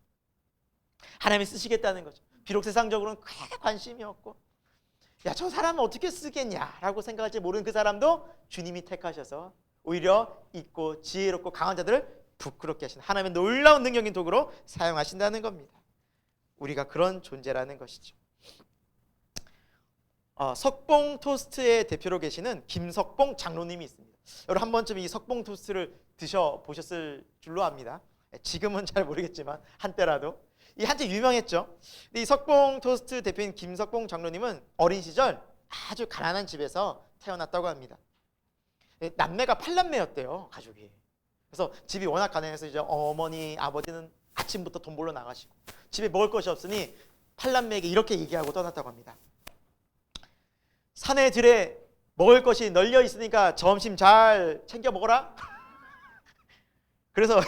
하나님이 쓰시겠다는 거죠. 비록 세상적으로는 크게 관심이 없고, 야, 저 사람은 어떻게 쓰겠냐라고 생각할지 모르는 그 사람도 주님이 택하셔서 오히려 있고 지혜롭고 강한 자들을 부끄럽게 하시는 하나님의 놀라운 능력인 도구로 사용하신다는 겁니다. 우리가 그런 존재라는 것이죠. 석봉 토스트의 대표로 계시는 김석봉 장로님이 있습니다. 여러분 한 번쯤 이 석봉 토스트를 드셔보셨을 줄로 압니다. 지금은 잘 모르겠지만 한때라도 이 한때 유명했죠. 이 석봉 토스트 대표인 김석봉 장로님은 어린 시절 아주 가난한 집에서 태어났다고 합니다. 남매가 8남매였대요, 가족이. 그래서 집이 워낙 가난해서 이제 어머니, 아버지는 아침부터 돈 벌러 나가시고 집에 먹을 것이 없으니 8남매에게 이렇게 얘기하고 떠났다고 합니다. 산에 들에 먹을 것이 널려 있으니까 점심 잘 챙겨 먹어라. 그래서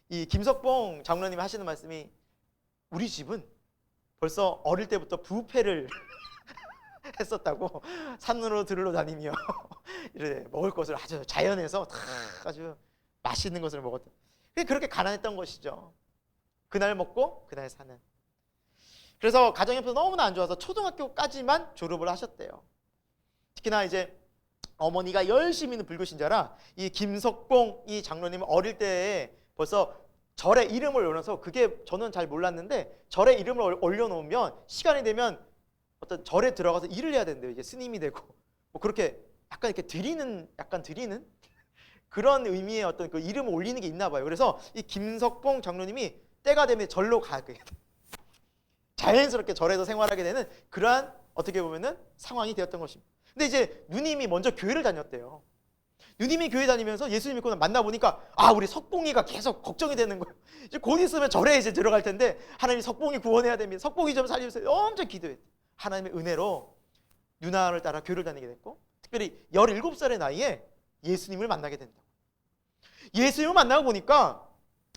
이 김석봉 장로님이 하시는 말씀이, 우리 집은 벌써 어릴 때부터 부패를 했었다고, 산으로 들으러 다니며 이렇게 먹을 것을 아주 자연에서 다 아주 맛있는 것을 먹었다. 그렇게 가난했던 것이죠. 그날 먹고 그날 사는. 그래서 가정 형편이 너무나 안 좋아서 초등학교까지만 졸업을 하셨대요. 특히나 이제 어머니가 열심히 있는 불교신자라 이 김석봉 이 장로님은 어릴 때에 벌써 절에 이름을 올려서, 그게 저는 잘 몰랐는데 절에 이름을 올려놓으면 시간이 되면 어떤 절에 들어가서 일을 해야 된대요. 이제 스님이 되고 뭐 그렇게 약간 이렇게 드리는 그런 의미의 어떤 그 이름을 올리는 게 있나 봐요. 그래서 이 김석봉 장로님이 때가 되면 절로 가게 자연스럽게 절에서 생활하게 되는 그러한 어떻게 보면은 상황이 되었던 것입니다. 근데 이제 누님이 먼저 교회를 다녔대요. 누님이 교회 다니면서 예수님 믿고 만나보니까 우리 석봉이가 계속 걱정이 되는 거예요. 이제 곧 있으면 절에 이제 들어갈 텐데 하나님 석봉이 구원해야 됩니다. 석봉이 좀 살려주세요. 엄청 기도했대요. 하나님의 은혜로 누나를 따라 교회를 다니게 됐고, 특별히 17살의 나이에 예수님을 만나게 된다. 예수님을 만나고 보니까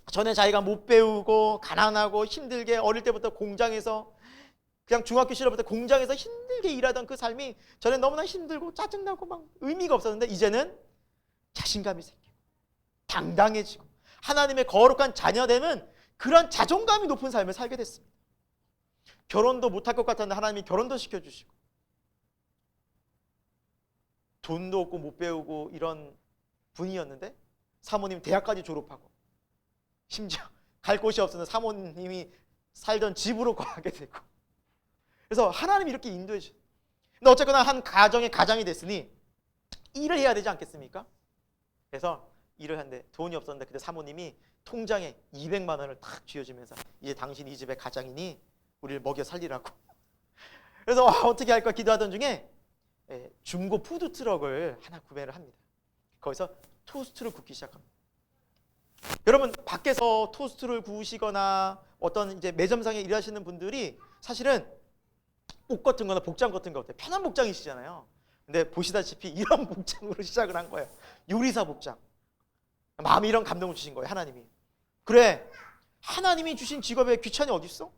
전에 자기가 못 배우고 가난하고 힘들게 어릴 때부터 공장에서, 그냥 중학교 시절부터 공장에서 힘들게 일하던 그 삶이 전에 너무나 힘들고 짜증나고 막 의미가 없었는데, 이제는 자신감이 생기고 당당해지고 하나님의 거룩한 자녀되는 그런 자존감이 높은 삶을 살게 됐습니다. 결혼도 못할 것 같았는데 하나님이 결혼도 시켜주시고, 돈도 없고 못 배우고 이런 분이었는데 사모님 대학까지 졸업하고, 심지어 갈 곳이 없었는데 사모님이 살던 집으로 가게 되고, 그래서 하나님이 이렇게 인도해 주셔요. 근데 어쨌거나 한 가정의 가장이 됐으니 일을 해야 되지 않겠습니까? 그래서 일을 하는데 돈이 없었는데 그때 사모님이 통장에 200만 원을 탁 쥐어주면서, 이제 당신이 이 집의 가장이니 우리를 먹여 살리라고. 그래서 어떻게 할까 기도하던 중에 중고 푸드트럭을 하나 구매를 합니다. 거기서 토스트를 굽기 시작합니다. 여러분, 밖에서 토스트를 구우시거나 어떤 이제 매점상에 일하시는 분들이 사실은 옷 같은 거나 복장 같은 거 편한 복장이시잖아요. 근데 보시다시피 이런 복장으로 시작을 한 거예요. 요리사 복장. 마음에 이런 감동을 주신 거예요, 하나님이. 그래, 하나님이 주신 직업에 귀천이 어디 있어?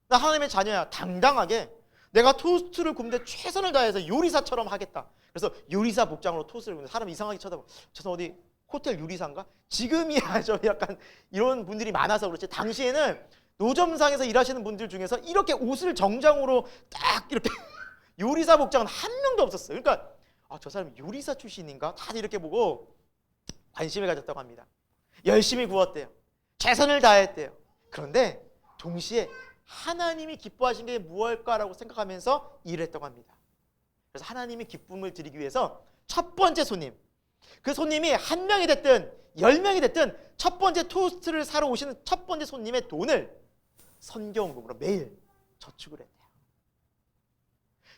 나 하나님의 자녀야. 당당하게 내가 토스트를 굽는데 최선을 다해서 요리사처럼 하겠다. 그래서 요리사 복장으로 토스트를 굽는데 사람 이상하게 쳐다보고, 저는 어디 호텔 요리사인가? 지금이야 좀 약간 이런 분들이 많아서 그렇지, 당시에는 노점상에서 일하시는 분들 중에서 이렇게 옷을 정장으로 딱 이렇게 요리사 복장은 한 명도 없었어요. 그러니까 저 사람이 요리사 출신인가? 다들 이렇게 보고 관심을 가졌다고 합니다. 열심히 구웠대요. 최선을 다했대요. 그런데 동시에 하나님이 기뻐하신 게 무엇일까라고 생각하면서 일을 했다고 합니다. 그래서 하나님이 기쁨을 드리기 위해서 첫 번째 손님, 그 손님이 한 명이 됐든 10명이 됐든 첫 번째 토스트를 사러 오시는 첫 번째 손님의 돈을 선교원금으로 매일 저축을 했대요.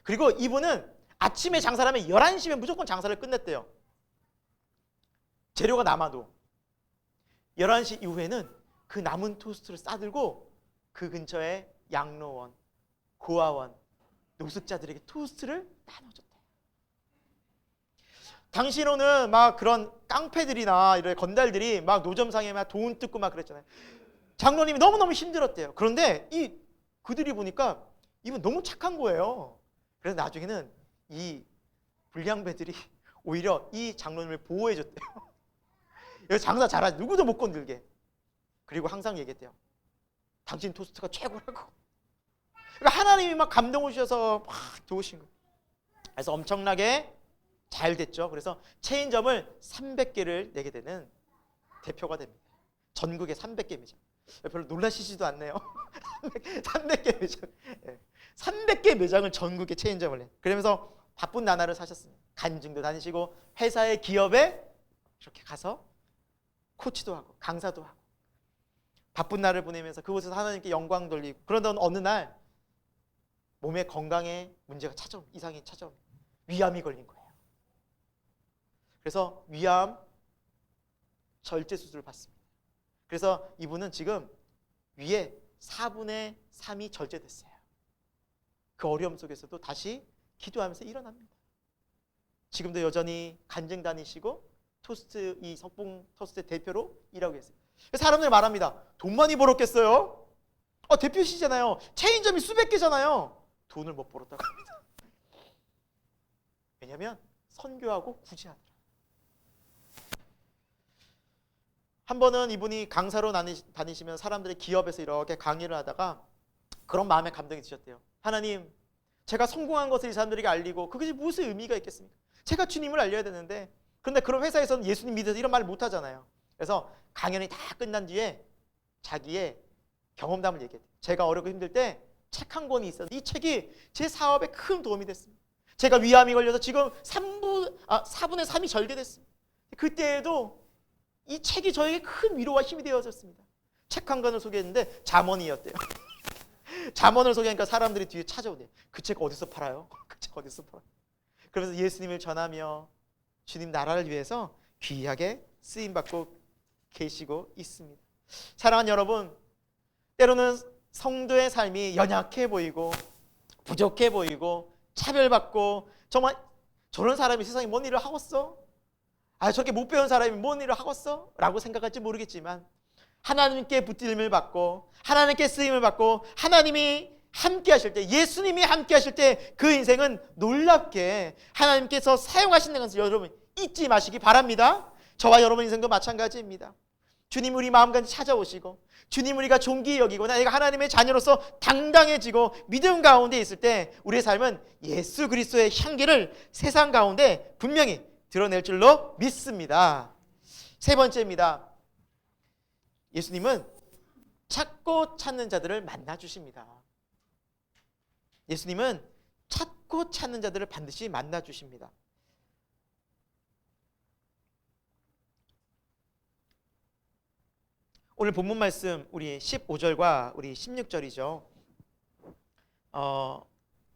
그리고 이분은 아침에 장사를 하면 11시면 무조건 장사를 끝냈대요. 재료가 남아도 11시 이후에는 그 남은 토스트를 싸들고 그 근처에 양로원, 고아원, 노숙자들에게 토스트를 나눠줬대요. 당시로는 막 그런 깡패들이나 이런 건달들이 막 노점상에 막 돈 뜯고 막 그랬잖아요. 장로님이 너무너무 힘들었대요. 그런데 그들이 보니까 이분 너무 착한 거예요. 그래서 나중에는 이 불량배들이 오히려 이 장로님을 보호해줬대요. 여기 장사 잘하지, 누구도 못 건들게. 그리고 항상 얘기했대요. 당신 토스트가 최고라고. 그러니까 하나님이 막 감동 오셔서 막 도우신 거예요. 그래서 엄청나게 잘 됐죠. 그래서 체인점을 300개를 내게 되는 대표가 됩니다. 전국에 300개 매장. 별로 놀라시지도 않네요. 300개 매장. 300개 매장을 전국에 체인점을 내. 그러면서 바쁜 나날을 사셨습니다. 간증도 다니시고 회사의 기업에 이렇게 가서 코치도 하고 강사도 하고 바쁜 날을 보내면서 그곳에서 하나님께 영광 돌리고, 그러던 어느 날 몸에 건강에 문제가 이상이 찾아옵니다. 위암이 걸린 거예요. 그래서 위암 절제 수술을 받습니다. 그래서 이분은 지금 위에 4분의 3이 절제됐어요. 그 어려움 속에서도 다시 기도하면서 일어납니다. 지금도 여전히 간증 다니시고 이 석봉 토스트 대표로 일하고 계세요. 사람들이 말합니다. 돈 많이 벌었겠어요? 대표시잖아요. 체인점이 수백 개잖아요. 돈을 못 벌었다고 합니다. 왜냐하면 선교하고 구제하더라. 한 번은 이분이 강사로 다니시면 사람들이 기업에서 이렇게 강의를 하다가 그런 마음에 감동이 드셨대요. 하나님, 제가 성공한 것을 이 사람들에게 알리고 그것이 무슨 의미가 있겠습니까? 제가 주님을 알려야 되는데, 그런데 그런 회사에서는 예수님 믿어서 이런 말을 못 하잖아요. 그래서 강연이 다 끝난 뒤에 자기의 경험담을 얘기했대요. 제가 어렵고 힘들 때 책 한 권이 있어서 이 책이 제 사업에 큰 도움이 됐습니다. 제가 위암이 걸려서 지금 4분의 3이 절개됐습니다. 그때에도 이 책이 저에게 큰 위로와 힘이 되어졌습니다. 책 한 권을 소개했는데 잠언이었대요. 잠언을 소개하니까 사람들이 뒤에 찾아오대요. 그 책 어디서 팔아요? 그 책 어디서 팔아요? 그러면서 예수님을 전하며 주님 나라를 위해서 귀하게 쓰임받고 계시고 있습니다. 사랑하는 여러분, 때로는 성도의 삶이 연약해 보이고 부족해 보이고 차별받고, 정말 저런 사람이 세상에 뭔 일을 하겠어? 저렇게 못 배운 사람이 뭔 일을 하겠어? 라고 생각할지 모르겠지만, 하나님께 붙들림을 받고 하나님께 쓰임을 받고 하나님이 함께 하실 때, 예수님이 함께 하실 때 그 인생은 놀랍게 하나님께서 사용하시는 것을 여러분 잊지 마시기 바랍니다. 저와 여러분 인생도 마찬가지입니다. 주님 우리 마음까지 찾아오시고 주님 우리가 존귀히 여기고 내가 하나님의 자녀로서 당당해지고 믿음 가운데 있을 때 우리의 삶은 예수 그리스도의 향기를 세상 가운데 분명히 드러낼 줄로 믿습니다. 세 번째입니다. 예수님은 찾고 찾는 자들을 만나 주십니다. 예수님은 찾고 찾는 자들을 반드시 만나 주십니다. 오늘 본문 말씀 우리 15절과 우리 16절이죠.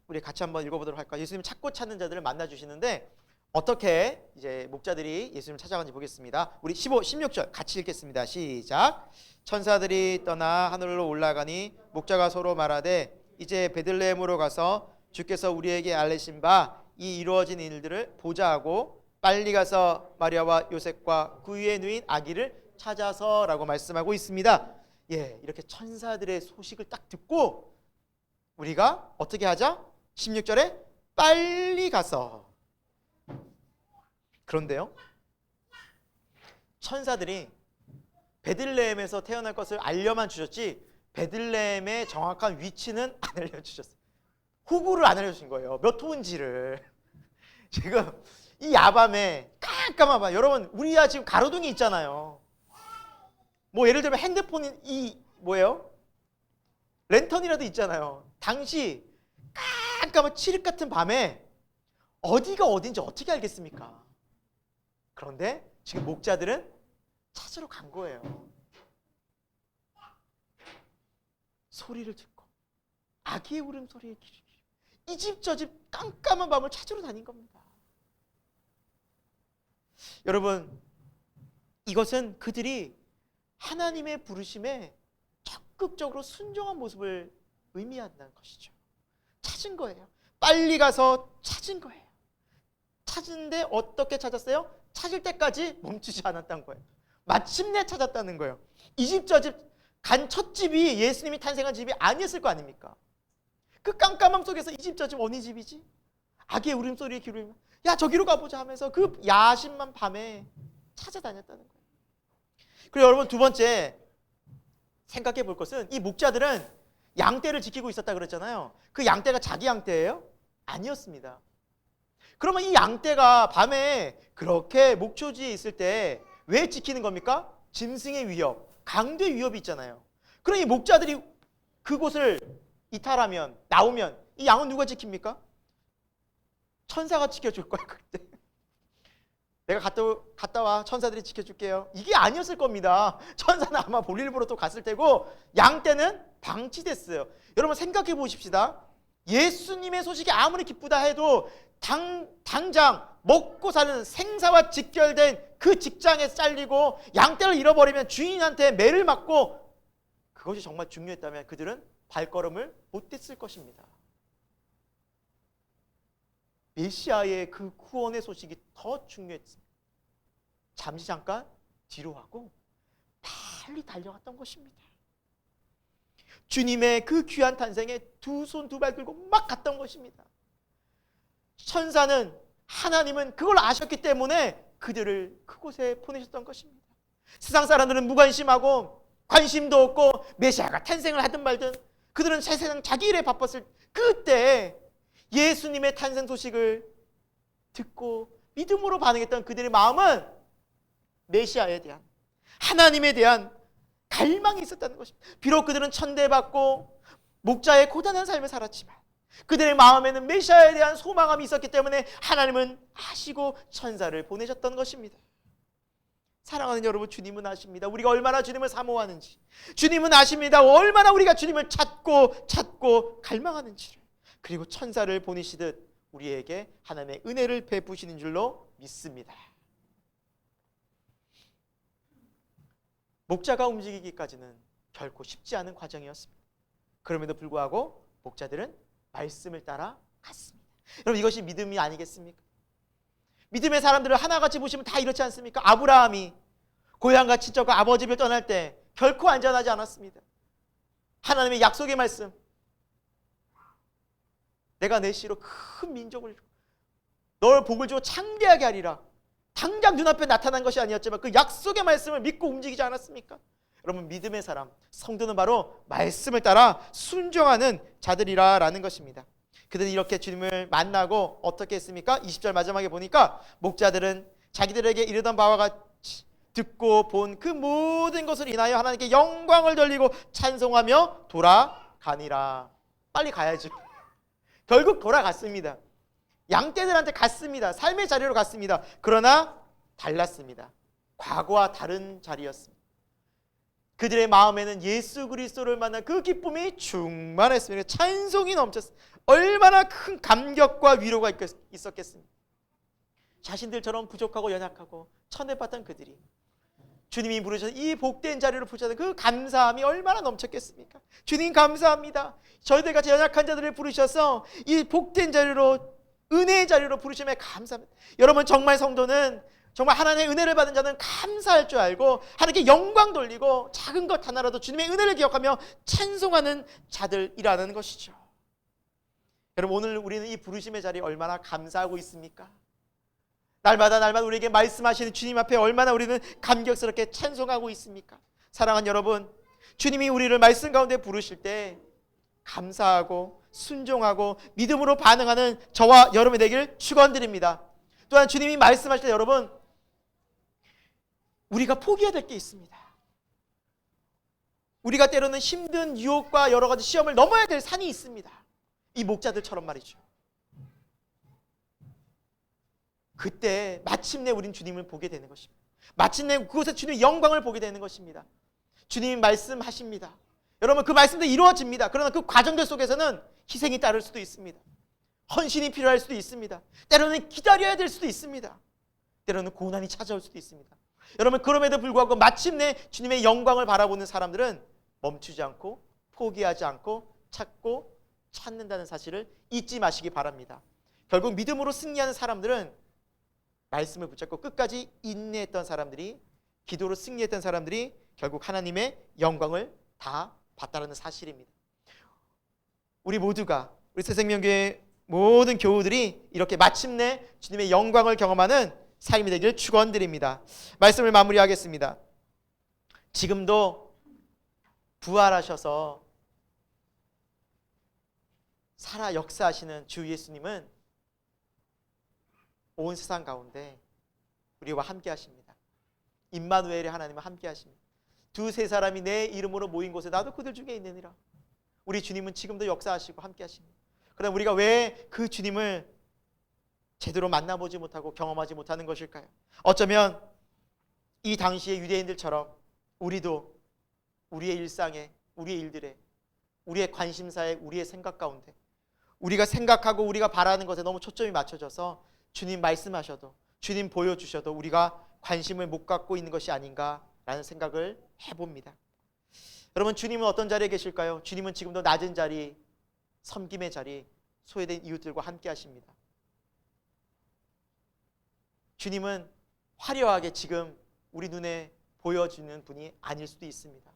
우리 같이 한번 읽어보도록 할까요? 예수님 찾고 찾는 자들을 만나 주시는데 어떻게 이제 목자들이 예수님을 찾아가는지 보겠습니다. 우리 15, 16절 같이 읽겠습니다. 시작. 천사들이 떠나 하늘로 올라가니 목자가 서로 말하되 이제 베들레헴으로 가서 주께서 우리에게 알리신 바 이 이루어진 일들을 보자 하고 빨리 가서 마리아와 요셉과 그 위에 누인 아기를 찾아서라고 말씀하고 있습니다. 이렇게 천사들의 소식을 딱 듣고 우리가 어떻게 하자? 16절에 빨리 가서. 그런데요, 천사들이 베들레헴에서 태어날 것을 알려만 주셨지 베들레헴의 정확한 위치는 안 알려주셨어요. 호구를 안 알려주신 거예요. 몇 호인지를. 지금 이 야밤에 깜깜한 밤, 여러분 우리야 지금 가로등이 있잖아요. 뭐 예를 들면 핸드폰이 뭐예요? 랜턴이라도 있잖아요. 당시 깜깜한 칠흑 같은 밤에 어디가 어딘지 어떻게 알겠습니까? 그런데 지금 목자들은 찾으러 간 거예요. 소리를 듣고 아기의 울음소리에 귀를 기울이고 이 집 저 집 깜깜한 밤을 찾으러 다닌 겁니다. 여러분, 이것은 그들이 하나님의 부르심에 적극적으로 순종한 모습을 의미한다는 것이죠. 찾은 거예요. 빨리 가서 찾은 거예요. 찾은데 어떻게 찾았어요? 찾을 때까지 멈추지 않았다는 거예요. 마침내 찾았다는 거예요. 이 집 저 집 간 첫 집이 예수님이 탄생한 집이 아니었을 거 아닙니까? 그 깜깜함 속에서 이 집 저 집 어느 집이지? 아기의 울음소리에 귀를 기울이면 야 저기로 가보자 하면서 그 야심만 밤에 찾아다녔다는 거예요. 그리고 여러분, 두 번째 생각해 볼 것은 이 목자들은 양떼를 지키고 있었다 그랬잖아요. 그 양떼가 자기 양떼예요? 아니었습니다. 그러면 이 양떼가 밤에 그렇게 목초지에 있을 때 왜 지키는 겁니까? 짐승의 위협, 강도의 위협이 있잖아요. 그럼 이 목자들이 그곳을 이탈하면, 나오면 이 양은 누가 지킵니까? 천사가 지켜줄 거예요. 그때 내가 갔다 와, 천사들이 지켜줄게요. 이게 아니었을 겁니다. 천사는 아마 볼일 보러 또 갔을 테고 양떼는 방치됐어요. 여러분 생각해 보십시다. 예수님의 소식이 아무리 기쁘다 해도 당장 먹고 사는 생사와 직결된 그 직장에 잘리고 양떼를 잃어버리면 주인한테 매를 맞고, 그것이 정말 중요했다면 그들은 발걸음을 못 뗐을 것입니다. 메시아의 그 구원의 소식이 더 중요했습니다. 잠시 잠깐 뒤로 하고 빨리 달려갔던 것입니다. 주님의 그 귀한 탄생에 두 손 두 발 들고 막 갔던 것입니다. 천사는, 하나님은 그걸 아셨기 때문에 그들을 그곳에 보내셨던 것입니다. 세상 사람들은 무관심하고 관심도 없고 메시아가 탄생을 하든 말든 그들은 세상 자기 일에 바빴을 그때 예수님의 탄생 소식을 듣고 믿음으로 반응했던 그들의 마음은 메시아에 대한, 하나님에 대한 갈망이 있었다는 것입니다. 비록 그들은 천대받고 목자의 고단한 삶을 살았지만 그들의 마음에는 메시아에 대한 소망함이 있었기 때문에 하나님은 아시고 천사를 보내셨던 것입니다. 사랑하는 여러분, 주님은 아십니다. 우리가 얼마나 주님을 사모하는지. 주님은 아십니다. 얼마나 우리가 주님을 찾고 갈망하는지를. 그리고 천사를 보내시듯 우리에게 하나님의 은혜를 베푸시는 줄로 믿습니다. 목자가 움직이기까지는 결코 쉽지 않은 과정이었습니다. 그럼에도 불구하고 목자들은 말씀을 따라 갔습니다. 여러분, 이것이 믿음이 아니겠습니까? 믿음의 사람들을 하나같이 보시면 다 이렇지 않습니까? 아브라함이 고향과 친척과 아버지 집을 떠날 때 결코 안전하지 않았습니다. 하나님의 약속의 말씀, 내가 내 씨로 큰 민족을 널 복을 주고 창대하게 하리라. 당장 눈앞에 나타난 것이 아니었지만 그 약속의 말씀을 믿고 움직이지 않았습니까? 여러분, 믿음의 사람, 성도는 바로 말씀을 따라 순종하는 자들이라는 것입니다. 그들은 이렇게 주님을 만나고 어떻게 했습니까? 20절 마지막에 보니까 목자들은 자기들에게 이르던 바와 같이 듣고 본 그 모든 것을 인하여 하나님께 영광을 돌리고 찬송하며 돌아가니라. 빨리 가야죠. 결국 돌아갔습니다. 양떼들한테 갔습니다. 삶의 자리로 갔습니다. 그러나 달랐습니다. 과거와 다른 자리였습니다. 그들의 마음에는 예수 그리스도를 만난 그 기쁨이 충만했습니다. 찬송이 넘쳤습니다. 얼마나 큰 감격과 위로가 있었겠습니까? 자신들처럼 부족하고 연약하고 천대받던 그들이 주님이 부르셔서 이 복된 자리로 부르셔서 그 감사함이 얼마나 넘쳤겠습니까? 주님 감사합니다. 저희들 같이 연약한 자들을 부르셔서 이 복된 자리로, 은혜의 자리로 부르심에 감사합니다. 여러분, 정말 성도는, 정말 하나님의 은혜를 받은 자는 감사할 줄 알고 하나님께 영광 돌리고 작은 것 하나라도 주님의 은혜를 기억하며 찬송하는 자들이라는 것이죠. 여러분, 오늘 우리는 이 부르심의 자리에 얼마나 감사하고 있습니까? 날마다 우리에게 말씀하시는 주님 앞에 얼마나 우리는 감격스럽게 찬송하고 있습니까? 사랑하는 여러분, 주님이 우리를 말씀 가운데 부르실 때 감사하고 순종하고 믿음으로 반응하는 저와 여러분이 되길 축원드립니다. 또한 주님이 말씀하실 때 여러분, 우리가 포기해야 될 게 있습니다. 우리가 때로는 힘든 유혹과 여러 가지 시험을 넘어야 될 산이 있습니다. 이 목자들처럼 말이죠. 그때 마침내 우린 주님을 보게 되는 것입니다. 마침내 그곳에 주님의 영광을 보게 되는 것입니다. 주님이 말씀하십니다. 여러분, 그 말씀도 이루어집니다. 그러나 그 과정들 속에서는 희생이 따를 수도 있습니다. 헌신이 필요할 수도 있습니다. 때로는 기다려야 될 수도 있습니다. 때로는 고난이 찾아올 수도 있습니다. 여러분, 그럼에도 불구하고 마침내 주님의 영광을 바라보는 사람들은 멈추지 않고 포기하지 않고 찾고 찾는다는 사실을 잊지 마시기 바랍니다. 결국 믿음으로 승리하는 사람들은 말씀을 붙잡고 끝까지 인내했던 사람들이, 기도로 승리했던 사람들이 결국 하나님의 영광을 다 봤다는 사실입니다. 우리 모두가, 우리 새생명교회 모든 교우들이 이렇게 마침내 주님의 영광을 경험하는 삶이 되기를 축원드립니다. 말씀을 마무리하겠습니다. 지금도 부활하셔서 살아 역사하시는 주 예수님은 온 세상 가운데 우리와 함께 하십니다. 임마누엘의 하나님은 함께 하십니다. 두세 사람이 내 이름으로 모인 곳에 나도 그들 중에 있느니라. 우리 주님은 지금도 역사하시고 함께 하십니다. 그럼 우리가 왜 그 주님을 제대로 만나보지 못하고 경험하지 못하는 것일까요? 어쩌면 이 당시의 유대인들처럼 우리도 우리의 일상에, 우리의 일들에, 우리의 관심사에, 우리의 생각 가운데 우리가 생각하고 우리가 바라는 것에 너무 초점이 맞춰져서 주님 말씀하셔도, 주님 보여주셔도 우리가 관심을 못 갖고 있는 것이 아닌가라는 생각을 해봅니다. 여러분, 주님은 어떤 자리에 계실까요? 주님은 지금도 낮은 자리, 섬김의 자리, 소외된 이웃들과 함께 하십니다. 주님은 화려하게 지금 우리 눈에 보여지는 분이 아닐 수도 있습니다.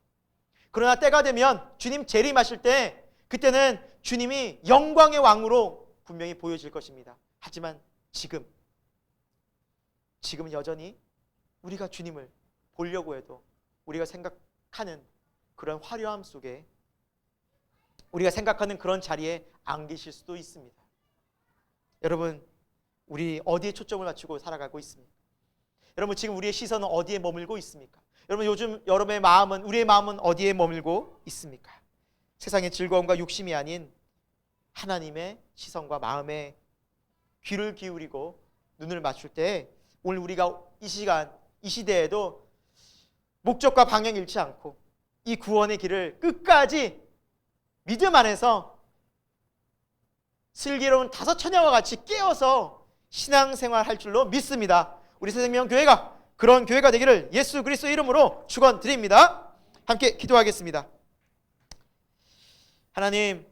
그러나 때가 되면 주님 재림하실 때, 그때는 주님이 영광의 왕으로 분명히 보여질 것입니다. 하지만 지금 여전히 우리가 주님을 보려고 해도 우리가 생각하는 그런 화려함 속에, 우리가 생각하는 그런 자리에 안 계실 수도 있습니다. 여러분, 우리 어디에 초점을 맞추고 살아가고 있습니까? 여러분, 지금 우리의 시선은 어디에 머물고 있습니까? 여러분, 요즘 여러분의 마음은, 우리의 마음은 어디에 머물고 있습니까? 세상의 즐거움과 욕심이 아닌 하나님의 시선과 마음에 귀를 기울이고 눈을 맞출 때, 오늘 우리가 이 시간, 이 시대에도 목적과 방향 잃지 않고 이 구원의 길을 끝까지 믿음 안에서 슬기로운 다섯 처녀와 같이 깨어서 신앙생활 할 줄로 믿습니다. 우리 새생명교회가 그런 교회가 되기를 예수 그리스도 이름으로 축원드립니다. 함께 기도하겠습니다. 하나님,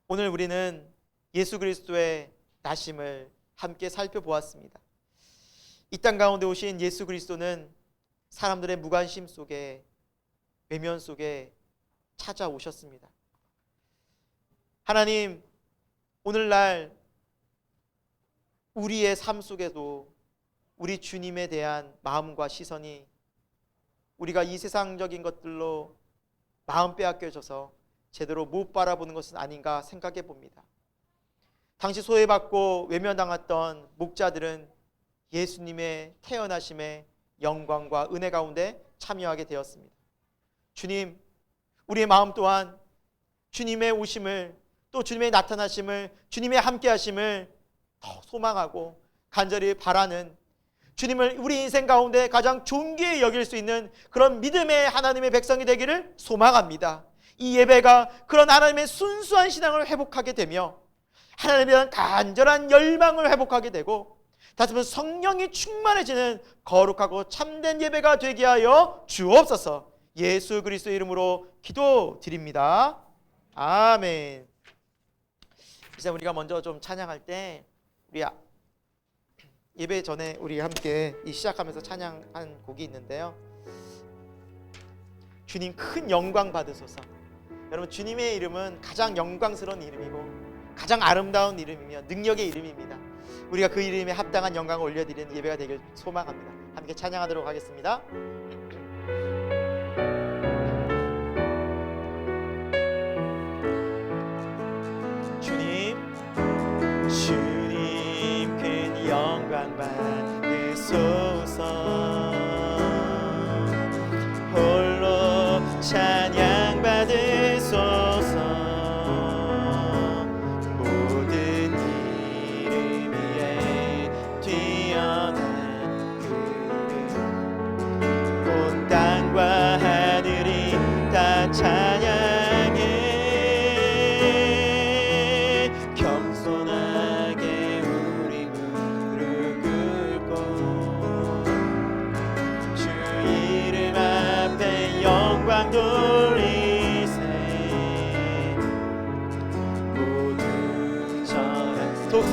오늘 우리는 예수 그리스도의 나심을 함께 살펴보았습니다. 이 땅 가운데 오신 예수 그리스도는 사람들의 무관심 속에, 외면 속에 찾아오셨습니다. 하나님, 오늘날 우리의 삶 속에도 우리 주님에 대한 마음과 시선이 우리가 이 세상적인 것들로 마음 빼앗겨져서 제대로 못 바라보는 것은 아닌가 생각해 봅니다. 당시 소외받고 외면당했던 목자들은 예수님의 태어나심의 영광과 은혜 가운데 참여하게 되었습니다. 주님, 우리의 마음 또한 주님의 오심을, 또 주님의 나타나심을, 주님의 함께하심을 더 소망하고 간절히 바라는, 주님을 우리 인생 가운데 가장 존귀히 여길 수 있는 그런 믿음의 하나님의 백성이 되기를 소망합니다. 이 예배가 그런 하나님의 순수한 신앙을 회복하게 되며 하나님에 대한 간절한 열망을 회복하게 되고, 다시 한번 성령이 충만해지는 거룩하고 참된 예배가 되게 하여 주옵소서. 예수 그리스도 이름으로 기도드립니다. 아멘. 이제 우리가 먼저 좀 찬양할 때, 우리 예배 전에 우리 함께 시작하면서 찬양한 곡이 있는데요. 주님 큰 영광 받으소서. 여러분, 주님의 이름은 가장 영광스러운 이름이고 가장 아름다운 이름이며 능력의 이름입니다. 우리가 그 이름에 합당한 영광을 올려드리는 예배가 되길 소망합니다. 함께 찬양하도록 하겠습니다. 주님 큰 영광 받으소서. 홀로 찬양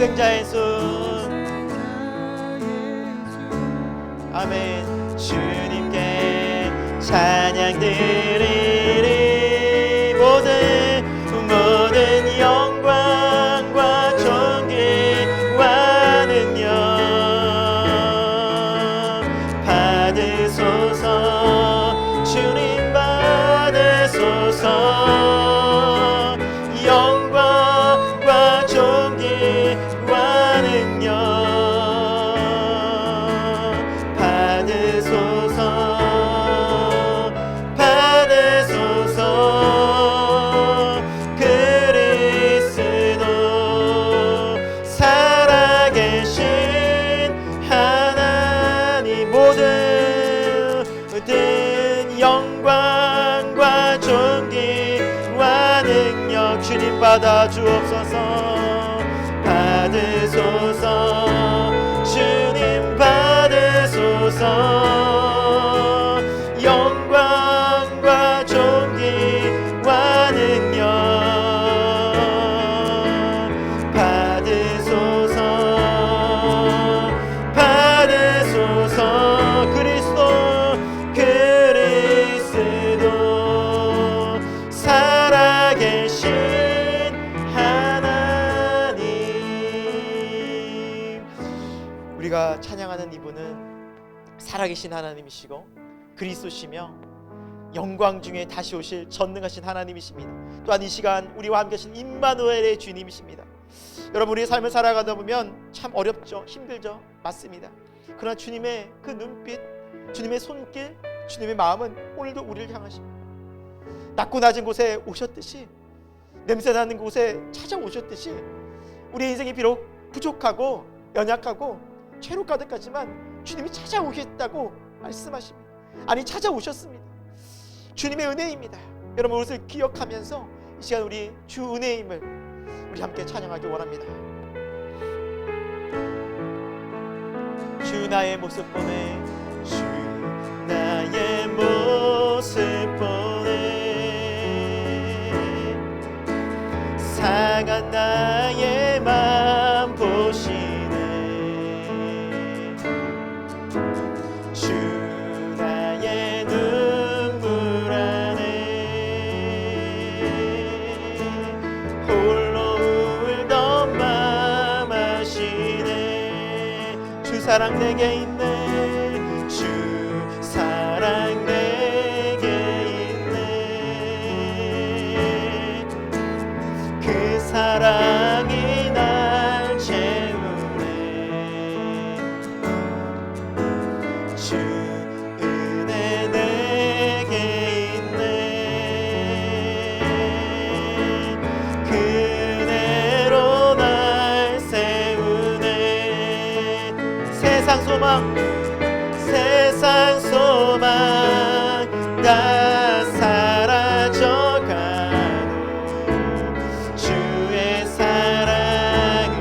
독생자의 손. 아멘. 주님께 찬양 드리리. 모든 영광과 존귀와 능력 받으소서. 주님 받으소서. 영광과 존귀와 능력 받으소서. 그리스도 살아계신 하나님. 모든 영광과 존귀와 능력 주님 받아 주옵소서. 받으소서. 주님 받으소서. 영광과 존귀와 능력 받으소서. 그리스도 살아계신 하나님. 우리가 찬양하는 이분은 살아계신 하나님이시고 그리스도시며 영광 중에 다시 오실 전능하신 하나님이십니다. 또한 이 시간 우리와 함께 하신 임마누엘의 주님이십니다. 여러분, 우리의 삶을 살아가다 보면 참 어렵죠, 힘들죠. 맞습니다. 그러나 주님의 그 눈빛, 주님의 손길, 주님의 마음은 오늘도 우리를 향하십니다. 낮고 낮은 곳에 오셨듯이, 냄새나는 곳에 찾아오셨듯이 우리의 인생이 비록 부족하고 연약하고 죄로 가득하지만 주님이 찾아오겠다고 말씀하십니다. 아니, 찾아오셨습니다. 주님의 은혜입니다. 여러분, 그것을 기억하면서 이 시간 우리 주 은혜임을 우리 함께 찬양하기 원합니다. 주 나의 모습 보내, 주 나의 모습 보내, 상한 나의 맘 보시네. 주 나의 눈물 안에 홀로 울던 맘 아시네. 주 사랑 내게 있네, 주 사랑 내게 있네. 그 사랑이 날 채우네. 주 은혜 내게 있네. 그 은혜로 날 세우네. 세상 소망 다 사라져가도 주의 사랑은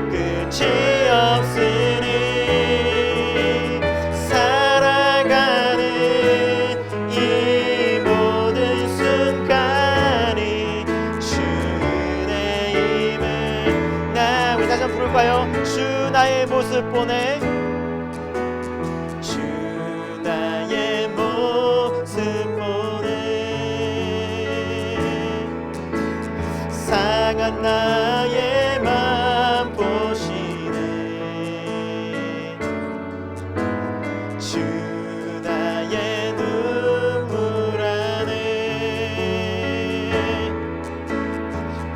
끝이 없으니 살아가는 이 모든 순간이 주 은혜임을. 나 우리 다시 한번 부를까요? 주 나의 모습 보내, 상한 나의 맘 보시네. 주 나의 눈물 안에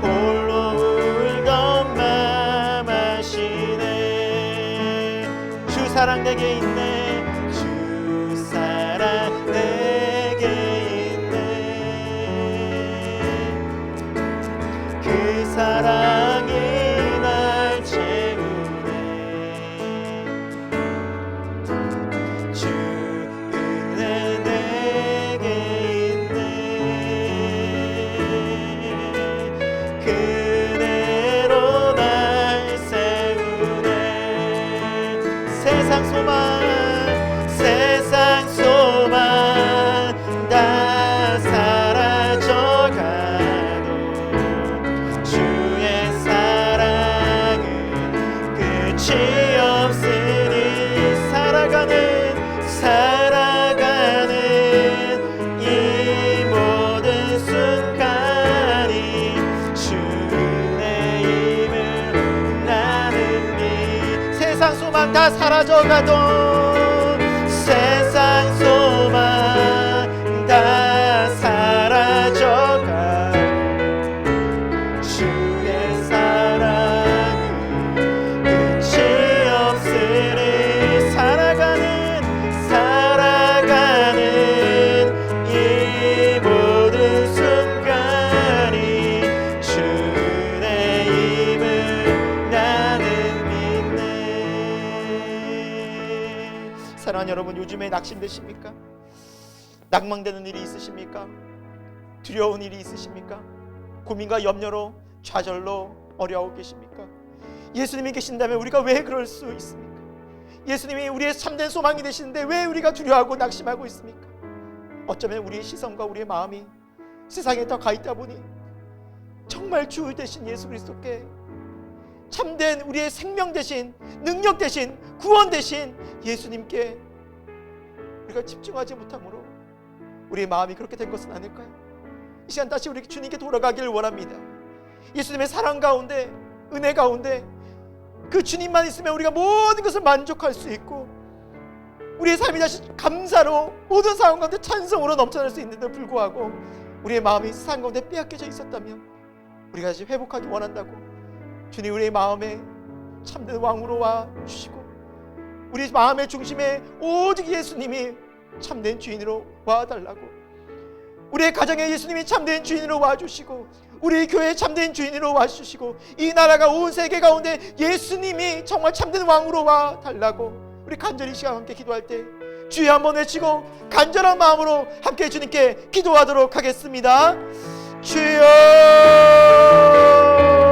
홀로 울던 맘 아시네. 주 사랑 내게 있네, 주 사랑 내게 있네. 그 사랑이 날 채우네. 주 은혜 내게 있네. 그 은혜로 날 세우네. 세상 소망 다 사라져가도 주의 사랑은 다 사라져가던 세상 소망 다 사라져가 주의 사랑은 끝이 없으니 살아가는 이 모든 순간이 주의 힘을 나는 믿네. 사랑하는 여러분, 요즘에 낙심되십니까? 낭망되는 일이 있으십니까? 두려운 일이 있으십니까? 고민과 염려로 좌절로 어려워 계십니까? 예수님이 계신다면 우리가 왜 그럴 수 있습니까? 예수님이 우리의 참된 소망이 되시는데 왜 우리가 두려워하고 낙심하고 있습니까? 어쩌면 우리의 시선과 우리의 마음이 세상에 더 가 있다 보니 정말 주 되신 예수 그리스도께, 참된 우리의 생명 되신, 능력 되신, 구원 되신 예수님께 우리가 집중하지 못함으로 우리의 마음이 그렇게 된 것은 아닐까요? 이 시간 다시 우리 주님께 돌아가기를 원합니다. 예수님의 사랑 가운데, 은혜 가운데 그 주님만 있으면 우리가 모든 것을 만족할 수 있고 우리의 삶이 다시 감사로, 모든 상황 가운데 찬송으로 넘쳐날 수 있는데도 불구하고 우리의 마음이 세상 가운데 빼앗겨져 있었다면 우리가 다시 회복하기 원한다고 주님 우리의 마음에 참된 왕으로 와 주시고 우리 마음의 중심에 오직 예수님이 참된 주인으로 와달라고, 우리의 가정에 예수님이 참된 주인으로 와주시고 우리 교회에 참된 주인으로 와주시고 이 나라가 온 세계 가운데 예수님이 정말 참된 왕으로 와달라고 우리 간절히 이 시간 함께 기도할 때 주여 한번 외치고 간절한 마음으로 함께 주님께 기도하도록 하겠습니다. 주여,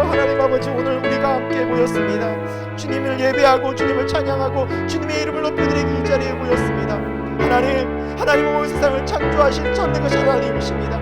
하나님 아버지, 오늘 우리가 함께 모였습니다. 주님을 예배하고 주님을 찬양하고 주님의 이름을 높여드리기 이 자리에 모였습니다. 하나님 온 세상을 창조하신 전능하신 하나님이십니다.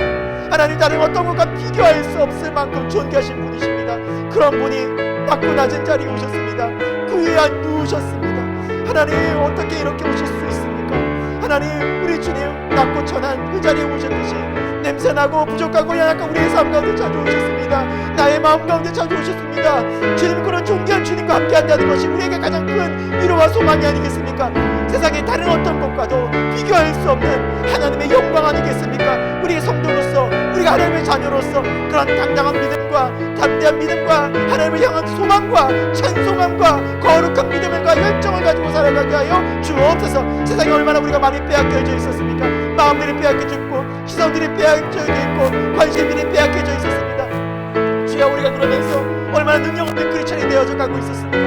하나님, 다른 어떤 것과 비교할 수 없을 만큼 존귀하신 분이십니다. 그런 분이 낮고 낮은 자리에 오셨습니다. 그 위에 누우셨습니다. 하나님, 어떻게 이렇게 오실 수 있습니까? 하나님, 우리 주님 낮고 천한 그 자리에 오셨듯이 냄새나고 부족하고 연약한 우리의 삶 가운데 찾아오셨습니다. 나의 마음 가운데 찾아오셨습니다. 주님, 그런 존귀한 주님과 함께 한다는 것이 우리에게 가장 큰 위로와 소망이 아니겠습니까? 세상의 다른 어떤 것과도 비교할 수 없는 하나님의 영광 아니겠습니까? 우리의 성도로서, 우리가 하나님의 자녀로서 그런 당당한 믿음과 담대한 믿음과 하나님을 향한 소망과 찬송함과 거룩한 믿음과 열정을 가지고 살아가게 하여 주옵소서. 세상에 얼마나 우리가 많이 빼앗겨져 있었습니까? 마음들이 빼앗겨져 있고 시선들이 빼앗겨져 있고 관심들이 빼앗겨져 있었습니다. 주여, 우리가 그러면서 얼마나 능력 없는 크리스천이 되어져 가고 있었습니까?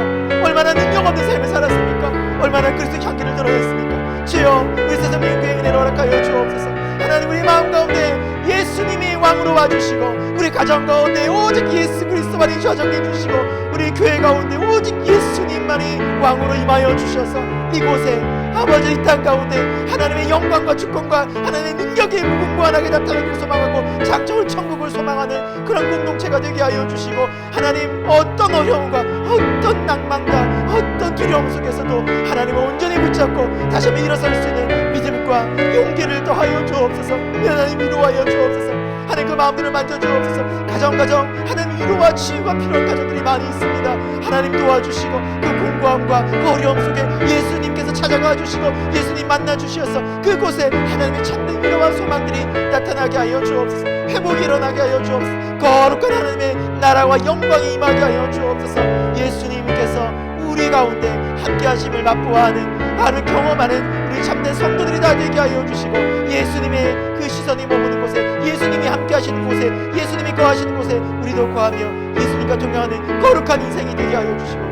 얼마나 능력 없는 삶을 살았습니까? 얼마나 그리스도의 향기를 드러냈습니까? 주여, 우리 세상 교회에 은혜를 허락하여 주옵소서. 하나님, 우리 마음 가운데 예수님이 왕으로 와주시고 우리 가정 가운데 오직 예수 그리스도만이 좌정해 주시고 우리 교회 가운데 오직 예수님만이 왕으로 임하여 주셔서 이곳에 아버지 이 땅 가운데 하나님의 영광과 주권과 하나님의 능력이 무궁무한하게 나타나기를 소망하고 작정을 천국을 소망하는 그런 공동체가 되게 하여 주시고 하나님, 어떤 어려움과 어떤 낭만과 어떤 두려움 속에서도 하나님을 온전히 붙잡고 다시 한번 일어설 수 있는 믿음과 용기를 더하여 주옵소서. 하나님, 위로하여 주옵소서. 하나님, 그 마음들을 만져주옵소서. 가정 하나님 위로와 치유가 필요한 가정들이 많이 있습니다. 하나님, 도와주시고 그 공고함과 그 어려움 속에 예수님께서 찾아가 주시고 예수님 만나 주셔서 그곳에 하나님의 참된 위로와 소망들이 나타나게 하여 주옵소서. 회복이 일어나게 하여 주옵소서. 거룩한 하나님의 나라와 영광이 임하게 하여 주옵소서. 예수님께서 우리 가운데 함께 하심을 맛보아하는, 하루 경험하는 우리 참된 성도들이 다 되게 하여 주시고 예수님의 그 시선이 머무는 곳에, 예수님이 함께 하시는 곳에, 예수님이 거하시는 곳에 우리도 거하며 예수님과 동행하는 거룩한 인생이 되게 하여 주시고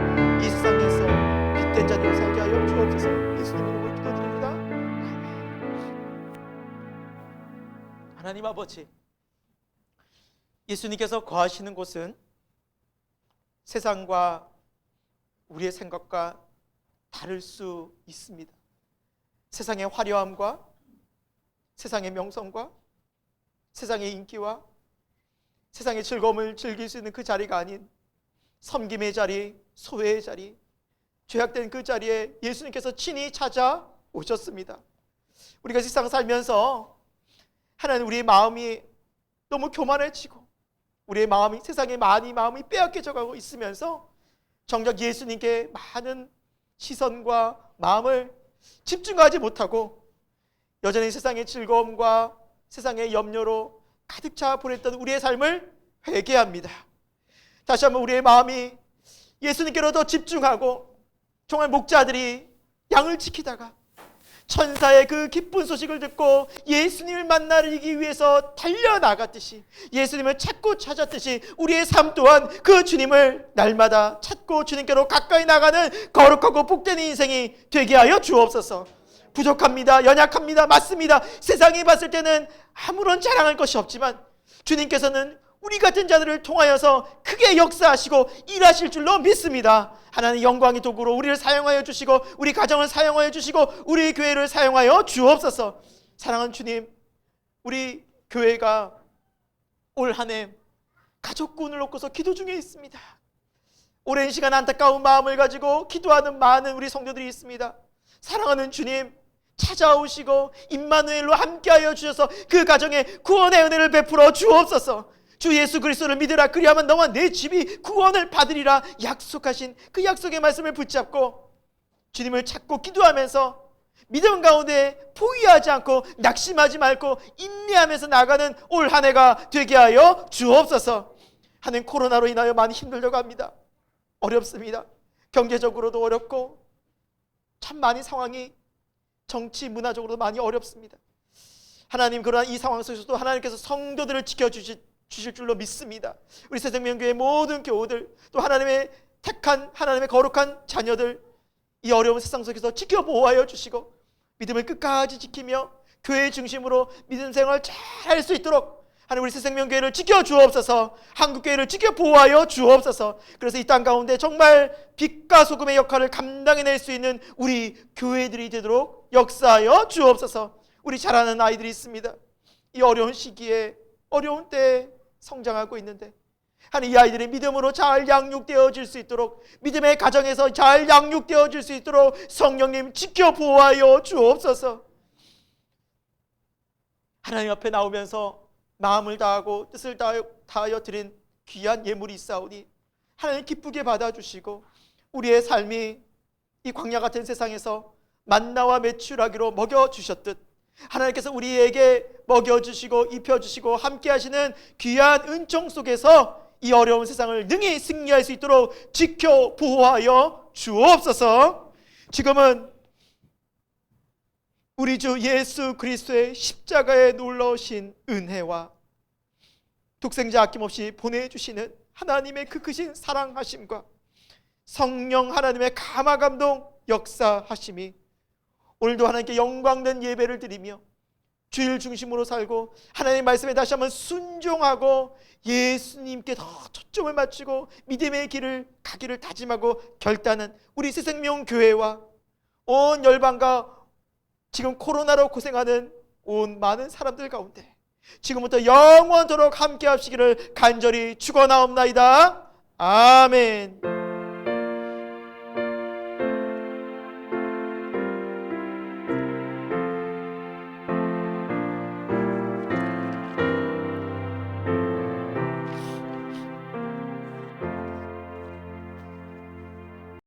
이 세상에서 빛된 자녀로 살게 하여 주옵소서. 예수님 이름으로 기도드립니다. 하나님 아버지, 예수님께서 거하시는 곳은 세상과 우리의 생각과 다를 수 있습니다. 세상의 화려함과 세상의 명성과 세상의 인기와 세상의 즐거움을 즐길 수 있는 그 자리가 아닌 섬김의 자리, 소외의 자리, 죄악된 그 자리에 예수님께서 친히 찾아오셨습니다. 우리가 세상 살면서 하나님, 우리의 마음이 너무 교만해지고 우리의 마음이 세상에 많이 마음이 빼앗겨져 가고 있으면서 정작 예수님께 많은 시선과 마음을 집중하지 못하고 여전히 세상의 즐거움과 세상의 염려로 가득 차 보냈던 우리의 삶을 회개합니다. 다시 한번 우리의 마음이 예수님께로 더 집중하고, 정말 목자들이 양을 지키다가 천사의 그 기쁜 소식을 듣고 예수님을 만나기 위해서 달려나갔듯이, 예수님을 찾고 찾았듯이 우리의 삶 또한 그 주님을 날마다 찾고 주님께로 가까이 나가는 거룩하고 복된 인생이 되게 하여 주옵소서. 부족합니다. 연약합니다. 맞습니다. 세상이 봤을 때는 아무런 자랑할 것이 없지만 주님께서는 우리 같은 자들을 통하여서 크게 역사하시고 일하실 줄로 믿습니다. 하나님 영광의 도구로 우리를 사용하여 주시고, 우리 가정을 사용하여 주시고, 우리 교회를 사용하여 주옵소서. 사랑하는 주님, 우리 교회가 올 한 해 가족군을 놓고서 기도 중에 있습니다. 오랜 시간 안타까운 마음을 가지고 기도하는 많은 우리 성도들이 있습니다. 사랑하는 주님, 찾아오시고 임마누엘로 함께하여 주셔서 그 가정에 구원의 은혜를 베풀어 주옵소서. 주 예수 그리스도를 믿으라, 그리하면 너와 내 집이 구원을 받으리라 약속하신 그 약속의 말씀을 붙잡고 주님을 찾고 기도하면서 믿음 가운데 포기하지 않고 낙심하지 말고 인내하면서 나가는 올 한 해가 되게 하여 주옵소서. 하는 코로나로 인하여 많이 힘들다고 합니다. 어렵습니다. 경제적으로도 어렵고 참 많이 상황이 정치 문화적으로도 많이 어렵습니다. 하나님, 그러한 이 상황 속에서도 하나님께서 성도들을 지켜주실 줄로 믿습니다. 우리 새생명교회 모든 교우들, 또 하나님의 택한 하나님의 거룩한 자녀들, 이 어려운 세상 속에서 지켜보호하여 주시고 믿음을 끝까지 지키며 교회 중심으로 믿음 생활 잘 할 수 있도록 하나님, 우리 새생명교회를 지켜주옵소서. 한국교회를 지켜보호하여 주옵소서. 그래서 이 땅 가운데 정말 빛과 소금의 역할을 감당해낼 수 있는 우리 교회들이 되도록 역사하여 주옵소서. 우리 자라는 아이들이 있습니다. 이 어려운 시기에, 어려운 때에 성장하고 있는데 하나님, 이 아이들이 믿음으로 잘 양육되어질 수 있도록, 믿음의 가정에서 잘 양육되어질 수 있도록 성령님 지켜보호하여 주옵소서. 하나님 앞에 나오면서 마음을 다하고 뜻을 다하여 드린 귀한 예물이 있사오니 하나님 기쁘게 받아주시고, 우리의 삶이 이 광야 같은 세상에서 만나와 메추라기로 먹여주셨듯 하나님께서 우리에게 먹여주시고 입혀주시고 함께 하시는 귀한 은총 속에서 이 어려운 세상을 능히 승리할 수 있도록 지켜 보호하여 주옵소서. 지금은 우리 주 예수 그리스도의 십자가에 놀라우신 은혜와 독생자 아낌없이 보내주시는 하나님의 그 크신 사랑하심과 성령 하나님의 감화 감동 역사하심이 오늘도 하나님께 영광된 예배를 드리며 주일 중심으로 살고 하나님의 말씀에 다시 한번 순종하고 예수님께 더 초점을 맞추고 믿음의 길을 가기를 다짐하고 결단한 우리 새생명교회와 온 열방과 지금 코로나로 고생하는 온 많은 사람들 가운데 지금부터 영원토록 함께 하시기를 간절히 축원하옵나이다. 아멘.